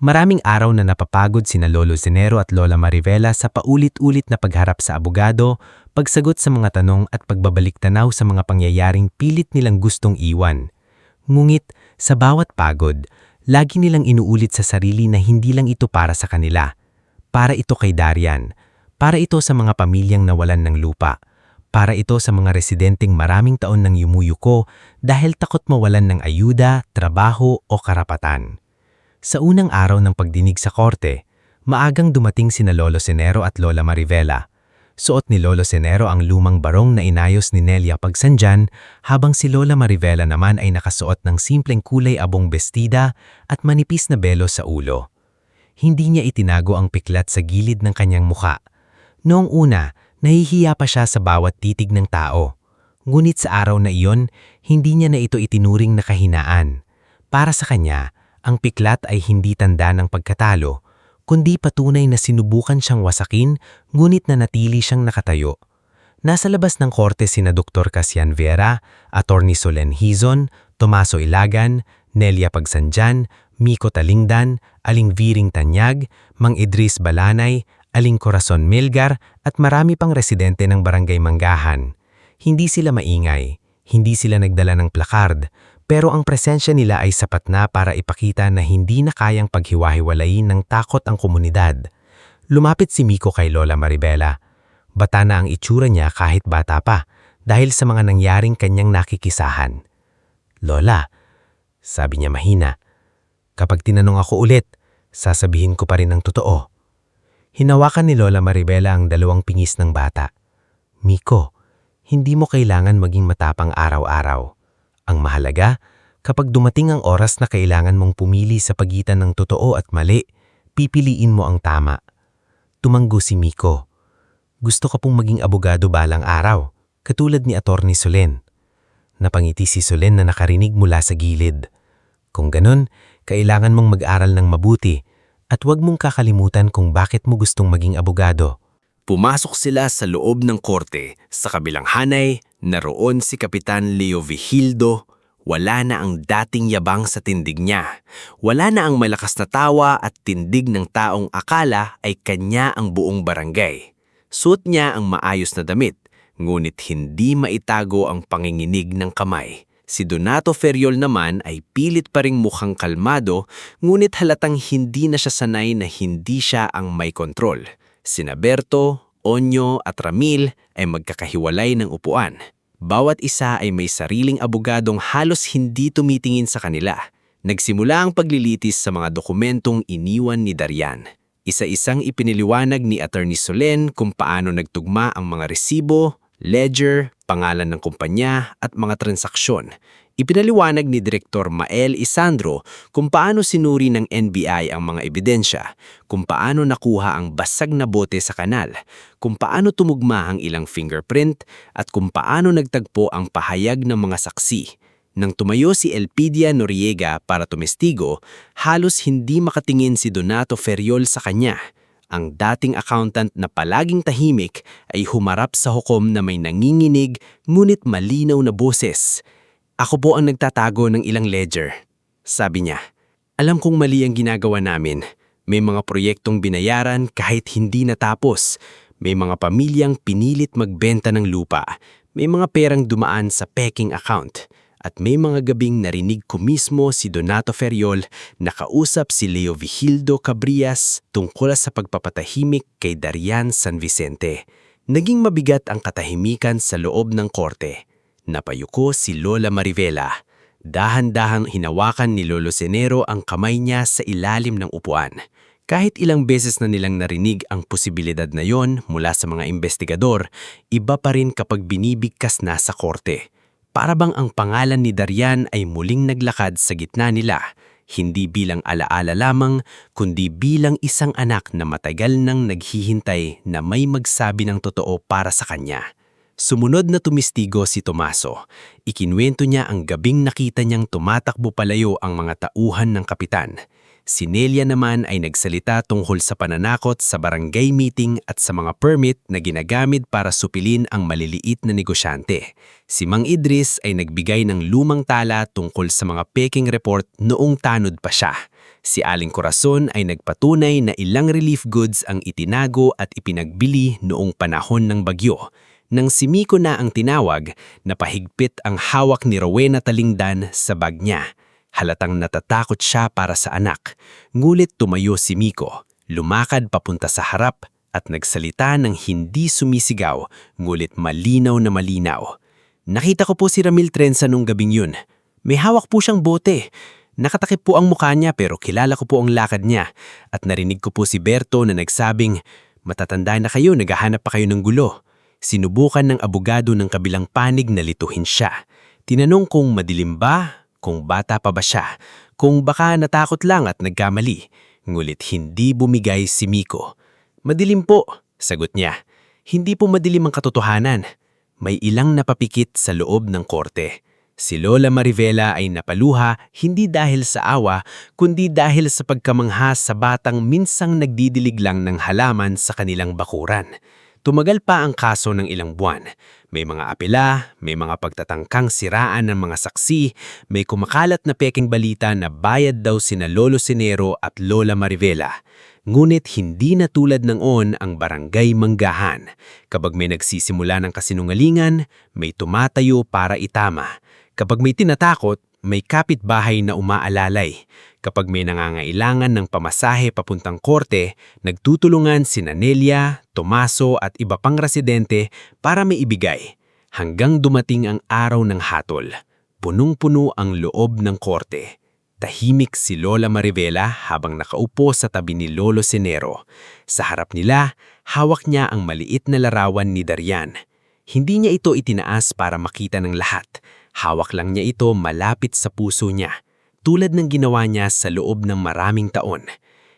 Maraming araw na napapagod sina Lolo Zenero at Lola Marivela sa paulit-ulit na pagharap sa abogado, pagsagot sa mga tanong at pagbabalik-tanaw sa mga pangyayaring pilit nilang gustong iwan. Ngunit sa bawat pagod, lagi nilang inuulit sa sarili na hindi lang ito para sa kanila. Para ito kay Darian. Para ito sa mga pamilyang nawalan ng lupa. Para ito sa mga residenteng maraming taon nang yumuyuko dahil takot mawalan ng ayuda, trabaho o karapatan. Sa unang araw ng pagdinig sa korte, maagang dumating sina Lolo Zenero at Lola Marivela. Suot ni Lolo Zenero ang lumang barong na inayos ni Nelia Pagsandyan, habang si Lola Marivela naman ay nakasuot ng simpleng kulay abong bestida at manipis na belo sa ulo. Hindi niya itinago ang piklat sa gilid ng kanyang muka. Noong una, nahihiya pa siya sa bawat titig ng tao. Ngunit sa araw na iyon, hindi niya na ito itinuring na kahinaan. Para sa kanya, ang piklat ay hindi tanda ng pagkatalo, kundi patunay na sinubukan siyang wasakin, ngunit nanatili siyang nakatayo. Nasa labas ng korte sina Dr. Casian Vera, Attorney Solen Hizon, Tomaso Ilagan, Nelia Pagsandyan, Miko Talingdan, Aling Viring Tanyag, Mang Idris Balanay, Aling Corazon Melgar at marami pang residente ng Barangay Manggahan. Hindi sila maingay, hindi sila nagdala ng plakard, pero ang presensya nila ay sapat na para ipakita na hindi na kayang paghiwa-hiwalayin ng takot ang komunidad. Lumapit si Miko kay Lola Maribela. Bata na ang itsura niya kahit bata pa dahil sa mga nangyaring kanyang nakikisahan. "Lola," sabi niya mahina, "kapag tinanong ako ulit, sasabihin ko pa rin ang totoo." Hinawakan ni Lola Maribela ang dalawang pingis ng bata. "Miko, hindi mo kailangan maging matapang araw-araw. Ang mahalaga, kapag dumating ang oras na kailangan mong pumili sa pagitan ng totoo at mali, pipiliin mo ang tama." Tumanggo si Miko. "Gusto ko pong maging abogado balang araw, katulad ni Attorney Solen." Napangiti si Solen na nakarinig mula sa gilid. "Kung ganun, kailangan mong mag-aral ng mabuti at huwag mong kakalimutan kung bakit mo gustong maging abogado." Pumasok sila sa loob ng korte. Sa kabilang hanay, naroon si Kapitan Leo Vigildo. Wala na ang dating yabang sa tindig niya. Wala na ang malakas na tawa at tindig ng taong akala ay kanya ang buong barangay. Suot niya ang maayos na damit, ngunit hindi maitago ang panginginig ng kamay. Si Donato Feriol naman ay pilit pa ring mukhang kalmado, ngunit halatang hindi na siya sanay na hindi siya ang may kontrol. Sina Berto, Onyo at Ramil ay magkakahiwalay ng upuan. Bawat isa ay may sariling abogadong halos hindi tumitingin sa kanila. Nagsimula ang paglilitis sa mga dokumentong iniwan ni Darian. Isa-isang ipiniliwanag ni Attorney Solen kung paano nagtugma ang mga resibo, ledger, pangalan ng kumpanya at mga transaksyon. Ipinaliwanag ni Direktor Mael Isandro kung paano sinuri ng NBI ang mga ebidensya, kung paano nakuha ang basag na bote sa kanal, kung paano tumugma ang ilang fingerprint, at kung paano nagtagpo ang pahayag ng mga saksi. Nang tumayo si Elpidia Noriega para tumestigo, halos hindi makatingin si Donato Feriol sa kanya. Ang dating accountant na palaging tahimik ay humarap sa hukom na may nanginginig ngunit malinaw na boses. "Ako po ang nagtatago ng ilang ledger," sabi niya. Alam kong mali ang ginagawa namin. May mga proyektong binayaran kahit hindi natapos. May mga pamilyang pinilit magbenta ng lupa. May mga perang dumaan sa peking account. At may mga gabing narinig ko mismo si Donato Ferriol na kausap si Leo Vigildo Cabrias tungkol sa pagpapatahimik kay Darian San Vicente. Naging mabigat ang katahimikan sa loob ng korte. Napayuko si Lola Marivela. Dahan-dahang hinawakan ni Lolo Cenero ang kamay niya sa ilalim ng upuan. Kahit ilang beses na nilang narinig ang posibilidad na yon mula sa mga investigador, iba pa rin kapag binibigkas na sa korte. Para bang ang pangalan ni Darian ay muling naglakad sa gitna nila, hindi bilang alaala lamang, kundi bilang isang anak na matagal nang naghihintay na may magsabi ng totoo para sa kanya. Sumunod na tumistigo si Tomaso. Ikinwento niya ang gabing nakita niyang tumatakbo palayo ang mga tauhan ng kapitan. Si Nelia naman ay nagsalita tungkol sa pananakot sa barangay meeting at sa mga permit na ginagamit para supilin ang maliliit na negosyante. Si Mang Idris ay nagbigay ng lumang tala tungkol sa mga peking report noong tanod pa siya. Si Aling Corazon ay nagpatunay na ilang relief goods ang itinago at ipinagbili noong panahon ng bagyo. Nang si Miko na ang tinawag, napahigpit ang hawak ni Rowena Talingdan sa bag niya. Halatang natatakot siya para sa anak. Ngulit tumayo si Miko, lumakad papunta sa harap at nagsalita ng hindi sumisigaw, ngulit malinaw na malinaw. Nakita ko po si Ramil Trenza nung gabing yun. May hawak po siyang bote. Nakatakip po ang mukha niya pero kilala ko po ang lakad niya. At narinig ko po si Berto na nagsabing, "Matatanda na kayo, naghahanap pa kayo ng gulo." Sinubukan ng abogado ng kabilang panig na lituhin siya. Tinanong kung madilim ba, kung bata pa ba siya, kung baka natakot lang at nagkamali. Ngulit hindi bumigay si Miko. "Madilim po," sagot niya. Hindi po madilim ang katotohanan. May ilang napapikit sa loob ng korte. Si Lola Marivela ay napaluha hindi dahil sa awa, kundi dahil sa pagkamangha sa batang minsang nagdidilig lang ng halaman sa kanilang bakuran. Tumagal pa ang kaso ng ilang buwan. May mga apela, may mga pagtatangkang siraan ng mga saksi, may kumakalat na peking balita na bayad daw sina Lolo Cenero at Lola Marivela. Ngunit hindi na tulad ng on ang barangay Manggahan. Kapag may nagsisimula ng kasinungalingan, may tumatayo para itama. Kapag may tinatakot, may kapitbahay na umaalalay. Kapag may nangangailangan ng pamasahe papuntang korte, nagtutulungan sina Nelia, Tomaso at iba pang residente para may ibigay. Hanggang dumating ang araw ng hatol. Punong-puno ang loob ng korte. Tahimik si Lola Marivela habang nakaupo sa tabi ni Lolo Cenero. Sa harap nila, hawak niya ang maliit na larawan ni Darian. Hindi niya ito itinaas para makita ng lahat. Hawak lang niya ito malapit sa puso niya, tulad ng ginawa niya sa loob ng maraming taon.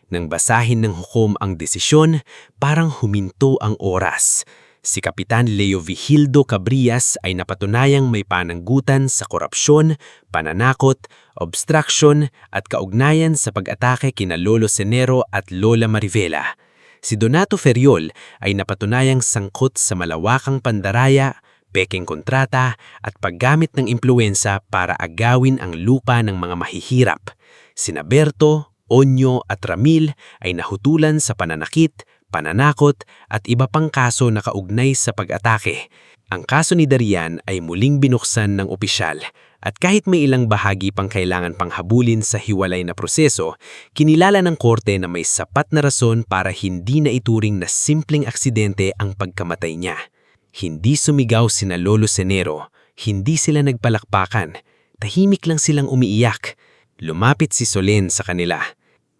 Nang basahin ng hukom ang desisyon, parang huminto ang oras. Si Kapitan Leo Vigildo Cabrias ay napatunayang may pananggutan sa korupsyon, pananakot, obstruction at kaugnayan sa pag-atake kina Lolo Cenero at Lola Marivela. Si Donato Ferriol ay napatunayang sangkot sa malawakang pandaraya, peking kontrata at paggamit ng impluwensa para agawin ang lupa ng mga mahihirap. Sina Berto, Onyo at Ramil ay nahutulan sa pananakit, pananakot at iba pang kaso na kaugnay sa pag-atake. Ang kaso ni Darian ay muling binuksan ng opisyal at kahit may ilang bahagi pang kailangan pang habulin sa hiwalay na proseso, kinilala ng korte na may sapat na rason para hindi na ituring na simpleng aksidente ang pagkamatay niya. Hindi sumigaw sina Lolo Cenero, hindi sila nagpalakpakan, tahimik lang silang umiiyak. Lumapit si Solen sa kanila.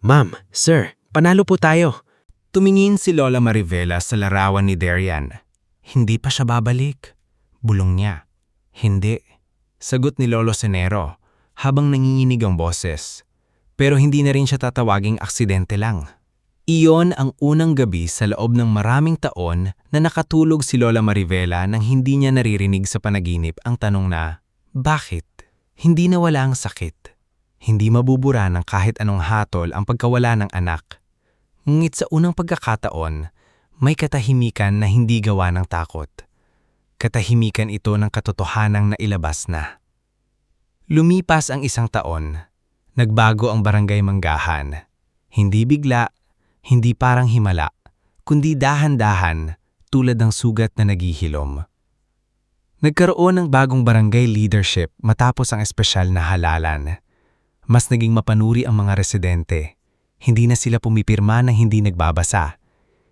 "Ma'am, sir, panalo po tayo." Tumingin si Lola Marivela sa larawan ni Darian. "Hindi pa siya babalik." Bulong niya. "Hindi," sagot ni Lolo Cenero habang nanginginig ang boses. Pero hindi na rin siya tatawaging aksidente lang. Iyon ang unang gabi sa loob ng maraming taon na nakatulog si Lola Marivela nang hindi niya naririnig sa panaginip ang tanong na, bakit? Hindi nawala ang sakit. Hindi mabubura ng kahit anong hatol ang pagkawala ng anak. Ngunit sa unang pagkakataon, may katahimikan na hindi gawa ng takot. Katahimikan ito ng katotohanang nailabas na. Lumipas ang isang taon. Nagbago ang barangay Manggahan. Hindi bigla, hindi parang himala, kundi dahan-dahan tulad ng sugat na naghihilom. Nagkaroon ng bagong barangay leadership matapos ang espesyal na halalan. Mas naging mapanuri ang mga residente. Hindi na sila pumipirma ng hindi nagbabasa.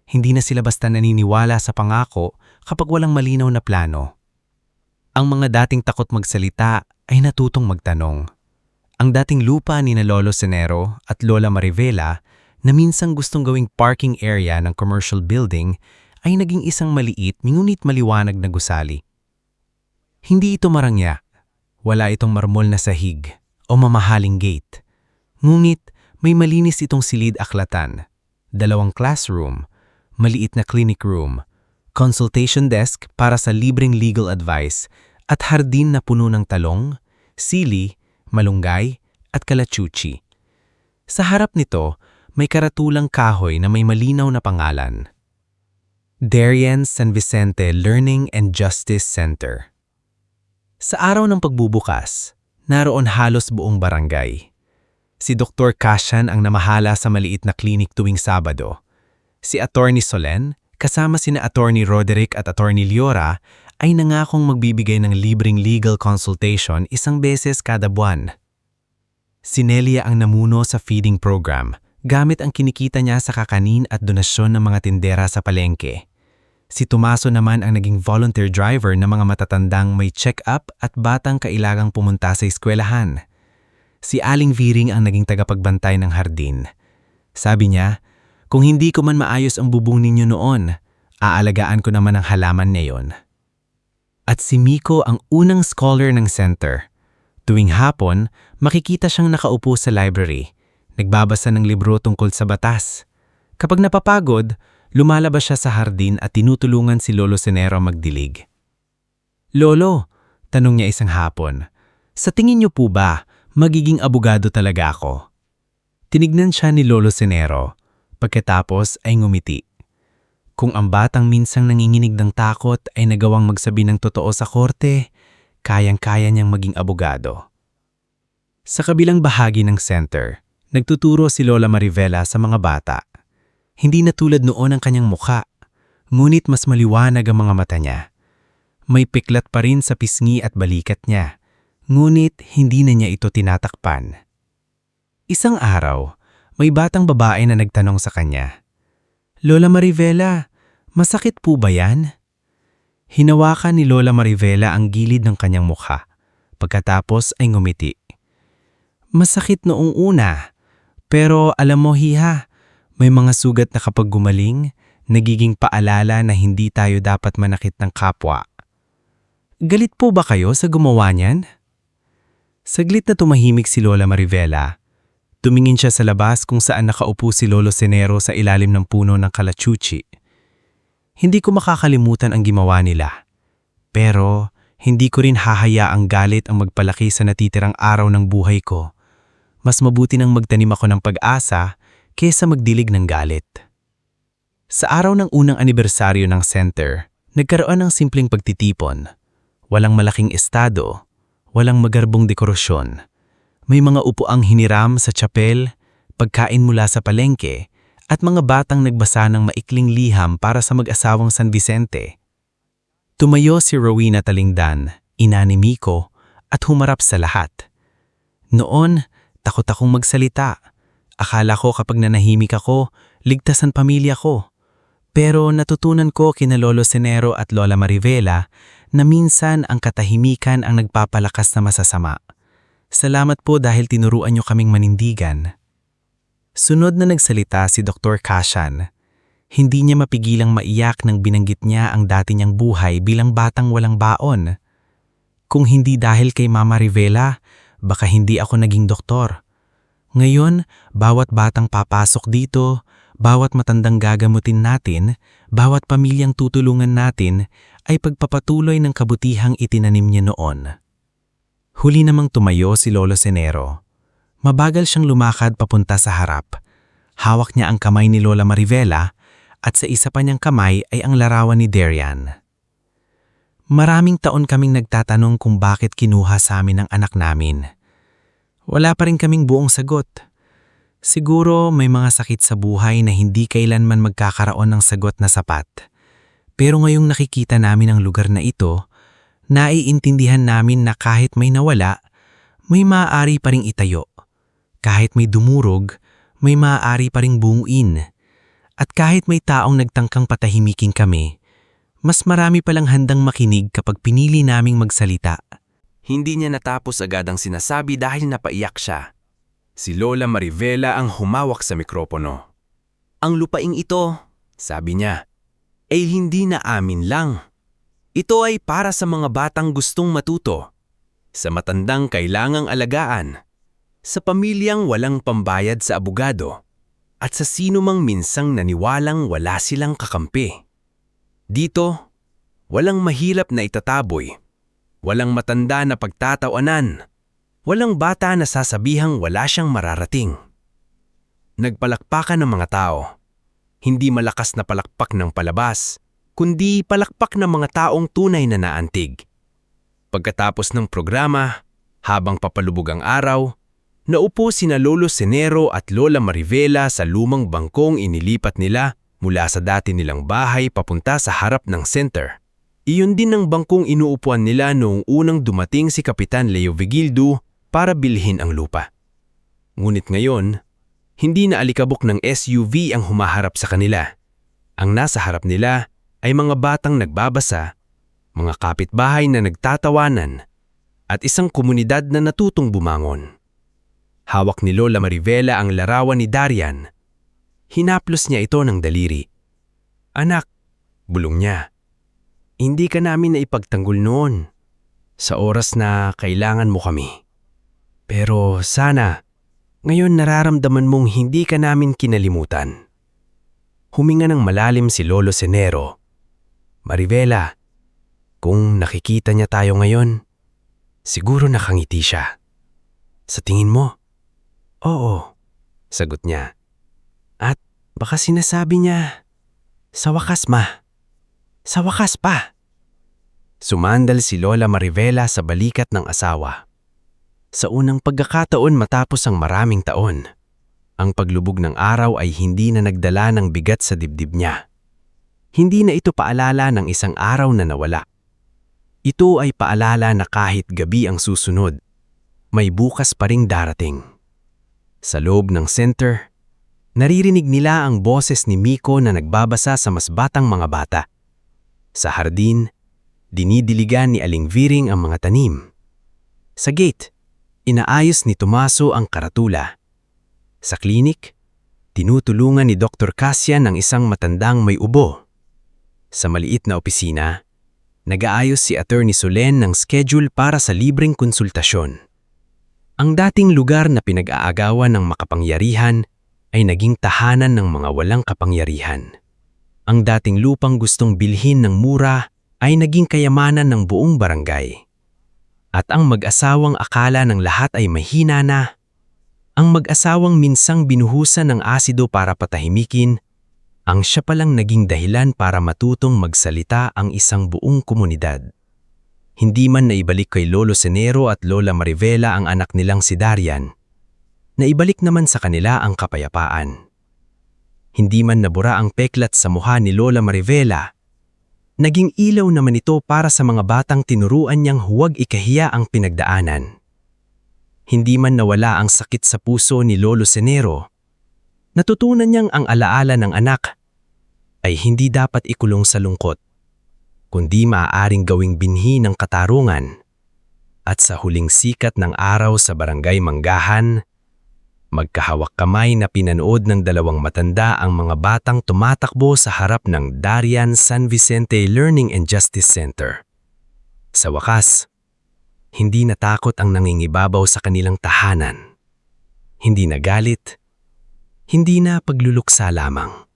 Hindi na sila basta naniniwala sa pangako kapag walang malinaw na plano. Ang mga dating takot magsalita ay natutong magtanong. Ang dating lupa ni na Lolo Senero at Lola Marivela na minsang gustong gawing parking area ng commercial building ay naging isang maliit ngunit maliwanag na gusali. Hindi ito marangya. Wala itong marmol na sahig o mamahaling gate. Ngunit may malinis itong silid-aklatan, 2 classroom, maliit na clinic room, consultation desk para sa libreng legal advice at hardin na puno ng talong, sili, malunggay at kalachuchi. Sa harap nito, may karatulang kahoy na may malinaw na pangalan. Darien San Vicente Learning and Justice Center. Sa araw ng pagbubukas, naroon halos buong barangay. Si Dr. Cashan ang namahala sa maliit na klinik tuwing Sabado. Si Attorney Solen, kasama sina Attorney Roderick at Attorney Liora, ay nangakong magbibigay ng libreng legal consultation 1 beses kada buwan. Si Nelia ang namuno sa feeding program, gamit ang kinikita niya sa kakanin at donasyon ng mga tindera sa palengke. Si Tomaso naman ang naging volunteer driver ng mga matatandang may check-up at batang kailangang pumunta sa eskwelahan. Si Aling Viring ang naging tagapagbantay ng hardin. Sabi niya, kung hindi ko man maayos ang bubong ninyo noon, aalagaan ko naman ang halaman ngayon. At si Miko ang unang scholar ng center. Tuwing hapon, makikita siyang nakaupo sa library, nagbabasa ng libro tungkol sa batas. Kapag napapagod, lumalabas siya sa hardin at tinutulungan si Lolo Senero magdilig. Lolo, tanong niya isang hapon, sa tingin niyo po ba, magiging abogado talaga ako? Tinignan siya ni Lolo Senero, pagkatapos ay ngumiti. Kung ang batang minsang nanginginig ng takot ay nagawang magsabi ng totoo sa korte, kayang-kaya niyang maging abogado. Sa kabilang bahagi ng center, nagtuturo si Lola Marivela sa mga bata. Hindi na tulad noon ang kanyang mukha, ngunit mas maliwanag ang mga mata niya. May piklat pa rin sa pisngi at balikat niya, ngunit hindi na niya ito tinatakpan. Isang araw, may batang babae na nagtanong sa kanya, Lola Marivela, masakit po ba yan? Hinawakan ni Lola Marivela ang gilid ng kanyang mukha, pagkatapos ay ngumiti. Masakit noong una, pero alam mo hiha, may mga sugat na kapag gumaling, nagiging paalala na hindi tayo dapat manakit ng kapwa. Galit po ba kayo sa gumawa niyan? Saglit na tumahimik si Lola Marivela. Tumingin siya sa labas kung saan nakaupo si Lolo Senero sa ilalim ng puno ng kalachuchi. Hindi ko makakalimutan ang ginawa nila. Pero hindi ko rin hahayaang galit ang magpalaki sa natitirang araw ng buhay ko. Mas mabuti nang magtanim ako ng pag-asa kaysa magdilig ng galit. Sa araw ng unang anibersaryo ng center, nagkaroon ng simpleng pagtitipon. Walang malaking estado, walang magarbong dekorasyon. May mga upuang hiniram sa chapel, pagkain mula sa palengke, at mga batang nagbasa ng maikling liham para sa mag-asawang San Vicente. Tumayo si Rowena Talingdan, ina ni Miko, at humarap sa lahat. Noon, takot akong magsalita. Akala ko kapag nanahimik ako, ligtas ang pamilya ko. Pero natutunan ko kina Lolo Senero at Lola Marivela na minsan ang katahimikan ang nagpapalakas na masasama. Salamat po dahil tinuruan niyo kaming manindigan. Sunod na nagsalita si Dr. Cashan. Hindi niya mapigilang maiyak nang binanggit niya ang dati niyang buhay bilang batang walang baon. Kung hindi dahil kay Mama Rivela, baka hindi ako naging doktor. Ngayon, bawat batang papasok dito, bawat matandang gagamutin natin, bawat pamilyang tutulungan natin, ay pagpapatuloy ng kabutihang itinanim niya noon. Huli namang tumayo si Lolo Senero. Mabagal siyang lumakad papunta sa harap. Hawak niya ang kamay ni Lola Marivela at sa isa pa niyang kamay ay ang larawan ni Darian. Maraming taon kaming nagtatanong kung bakit kinuha sa amin ang anak namin. Wala pa rin kaming buong sagot. Siguro may mga sakit sa buhay na hindi kailanman magkakaroon ng sagot na sapat. Pero ngayong nakikita namin ang lugar na ito, naiintindihan namin na kahit may nawala, may maaari pa ring itayo. Kahit may dumurog, may maaari pa ring bunguin. At kahit may taong nagtangkang patahimikin kami, mas marami palang handang makinig kapag pinili naming magsalita. Hindi niya natapos agad ang sinasabi dahil napaiyak siya. Si Lola Marivela ang humawak sa mikropono. Ang lupaing ito, sabi niya, ay hindi na amin lang. Ito ay para sa mga batang gustong matuto, sa matandang kailangang alagaan, sa pamilyang walang pambayad sa abogado, at sa sino mang minsang naniwalang wala silang kakampi. Dito, walang mahirap na itataboy, walang matanda na pagtatawanan, walang bata na sasabihang wala siyang mararating. Nagpalakpakan ng mga tao, hindi malakas na palakpak ng palabas, kundi palakpak ng mga taong tunay na naantig. Pagkatapos ng programa, habang papalubog ang araw, naupo sina Lolo Senero at Lola Marivela sa lumang bangkong inilipat nila mula sa dati nilang bahay papunta sa harap ng center. Iyon din ang bangkong inuupuan nila noong unang dumating si Kapitan Leo Vigildo para bilhin ang lupa. Ngunit ngayon, hindi na alikabok ng SUV ang humaharap sa kanila. Ang nasa harap nila ay mga batang nagbabasa, mga kapitbahay na nagtatawanan, at isang komunidad na natutong bumangon. Hawak ni Lola Marivela ang larawan ni Darian. Hinaplos niya ito ng daliri. "Anak," bulong niya, "hindi ka namin naipagtanggol noon sa oras na kailangan mo kami. Pero sana, ngayon nararamdaman mong hindi ka namin kinalimutan." Huminga ng malalim si Lolo Senero. "Marivela, kung nakikita niya tayo ngayon, siguro nakangiti siya. Sa tingin mo?" "Oo," sagot niya. "At baka sinasabi niya, sa wakas ma, sa wakas pa." Sumandal si Lola Marivela sa balikat ng asawa. Sa unang pagkakataon matapos ang maraming taon, ang paglubog ng araw ay hindi na nagdala ng bigat sa dibdib niya. Hindi na ito paalala ng isang araw na nawala. Ito ay paalala na kahit gabi ang susunod, may bukas pa ring darating. Sa loob ng center, naririnig nila ang boses ni Miko na nagbabasa sa mas batang mga bata. Sa hardin, dinidiligan ni Aling Viring ang mga tanim. Sa gate, inaayos ni Tomaso ang karatula. Sa klinik, tinutulungan ni Dr. Cassian ang isang matandang may ubo. Sa maliit na opisina, nag-aayos si Attorney Solen ng schedule para sa libreng konsultasyon. Ang dating lugar na pinag-aagawan ng makapangyarihan ay naging tahanan ng mga walang kapangyarihan. Ang dating lupang gustong bilhin ng mura ay naging kayamanan ng buong barangay. At ang mag-asawang akala ng lahat ay mahina na, ang mag-asawang minsang binuhusan ng asido para patahimikin, ang siya palang naging dahilan para matutong magsalita ang isang buong komunidad. Hindi man naibalik kay Lolo Senero at Lola Marivela ang anak nilang si Darian, naibalik naman sa kanila ang kapayapaan. Hindi man nabura ang peklat sa mukha ni Lola Marivela, naging ilaw naman ito para sa mga batang tinuruan niyang huwag ikahiya ang pinagdaanan. Hindi man nawala ang sakit sa puso ni Lolo Senero, natutunan niyang ang alaala ng anak ay hindi dapat ikulong sa lungkot, kundi maaaring gawing binhi ng katarungan. At sa huling sikat ng araw sa barangay Manggahan, magkahawak kamay na pinanood ng dalawang matanda ang mga batang tumatakbo sa harap ng Darian San Vicente Learning and Justice Center. Sa wakas, hindi natakot ang nangingibabaw sa kanilang tahanan. Hindi na galit, hindi na pagluluksa lamang,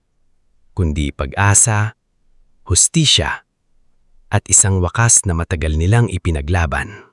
kundi pag-asa, hustisya, at isang wakas na matagal nilang ipinaglaban.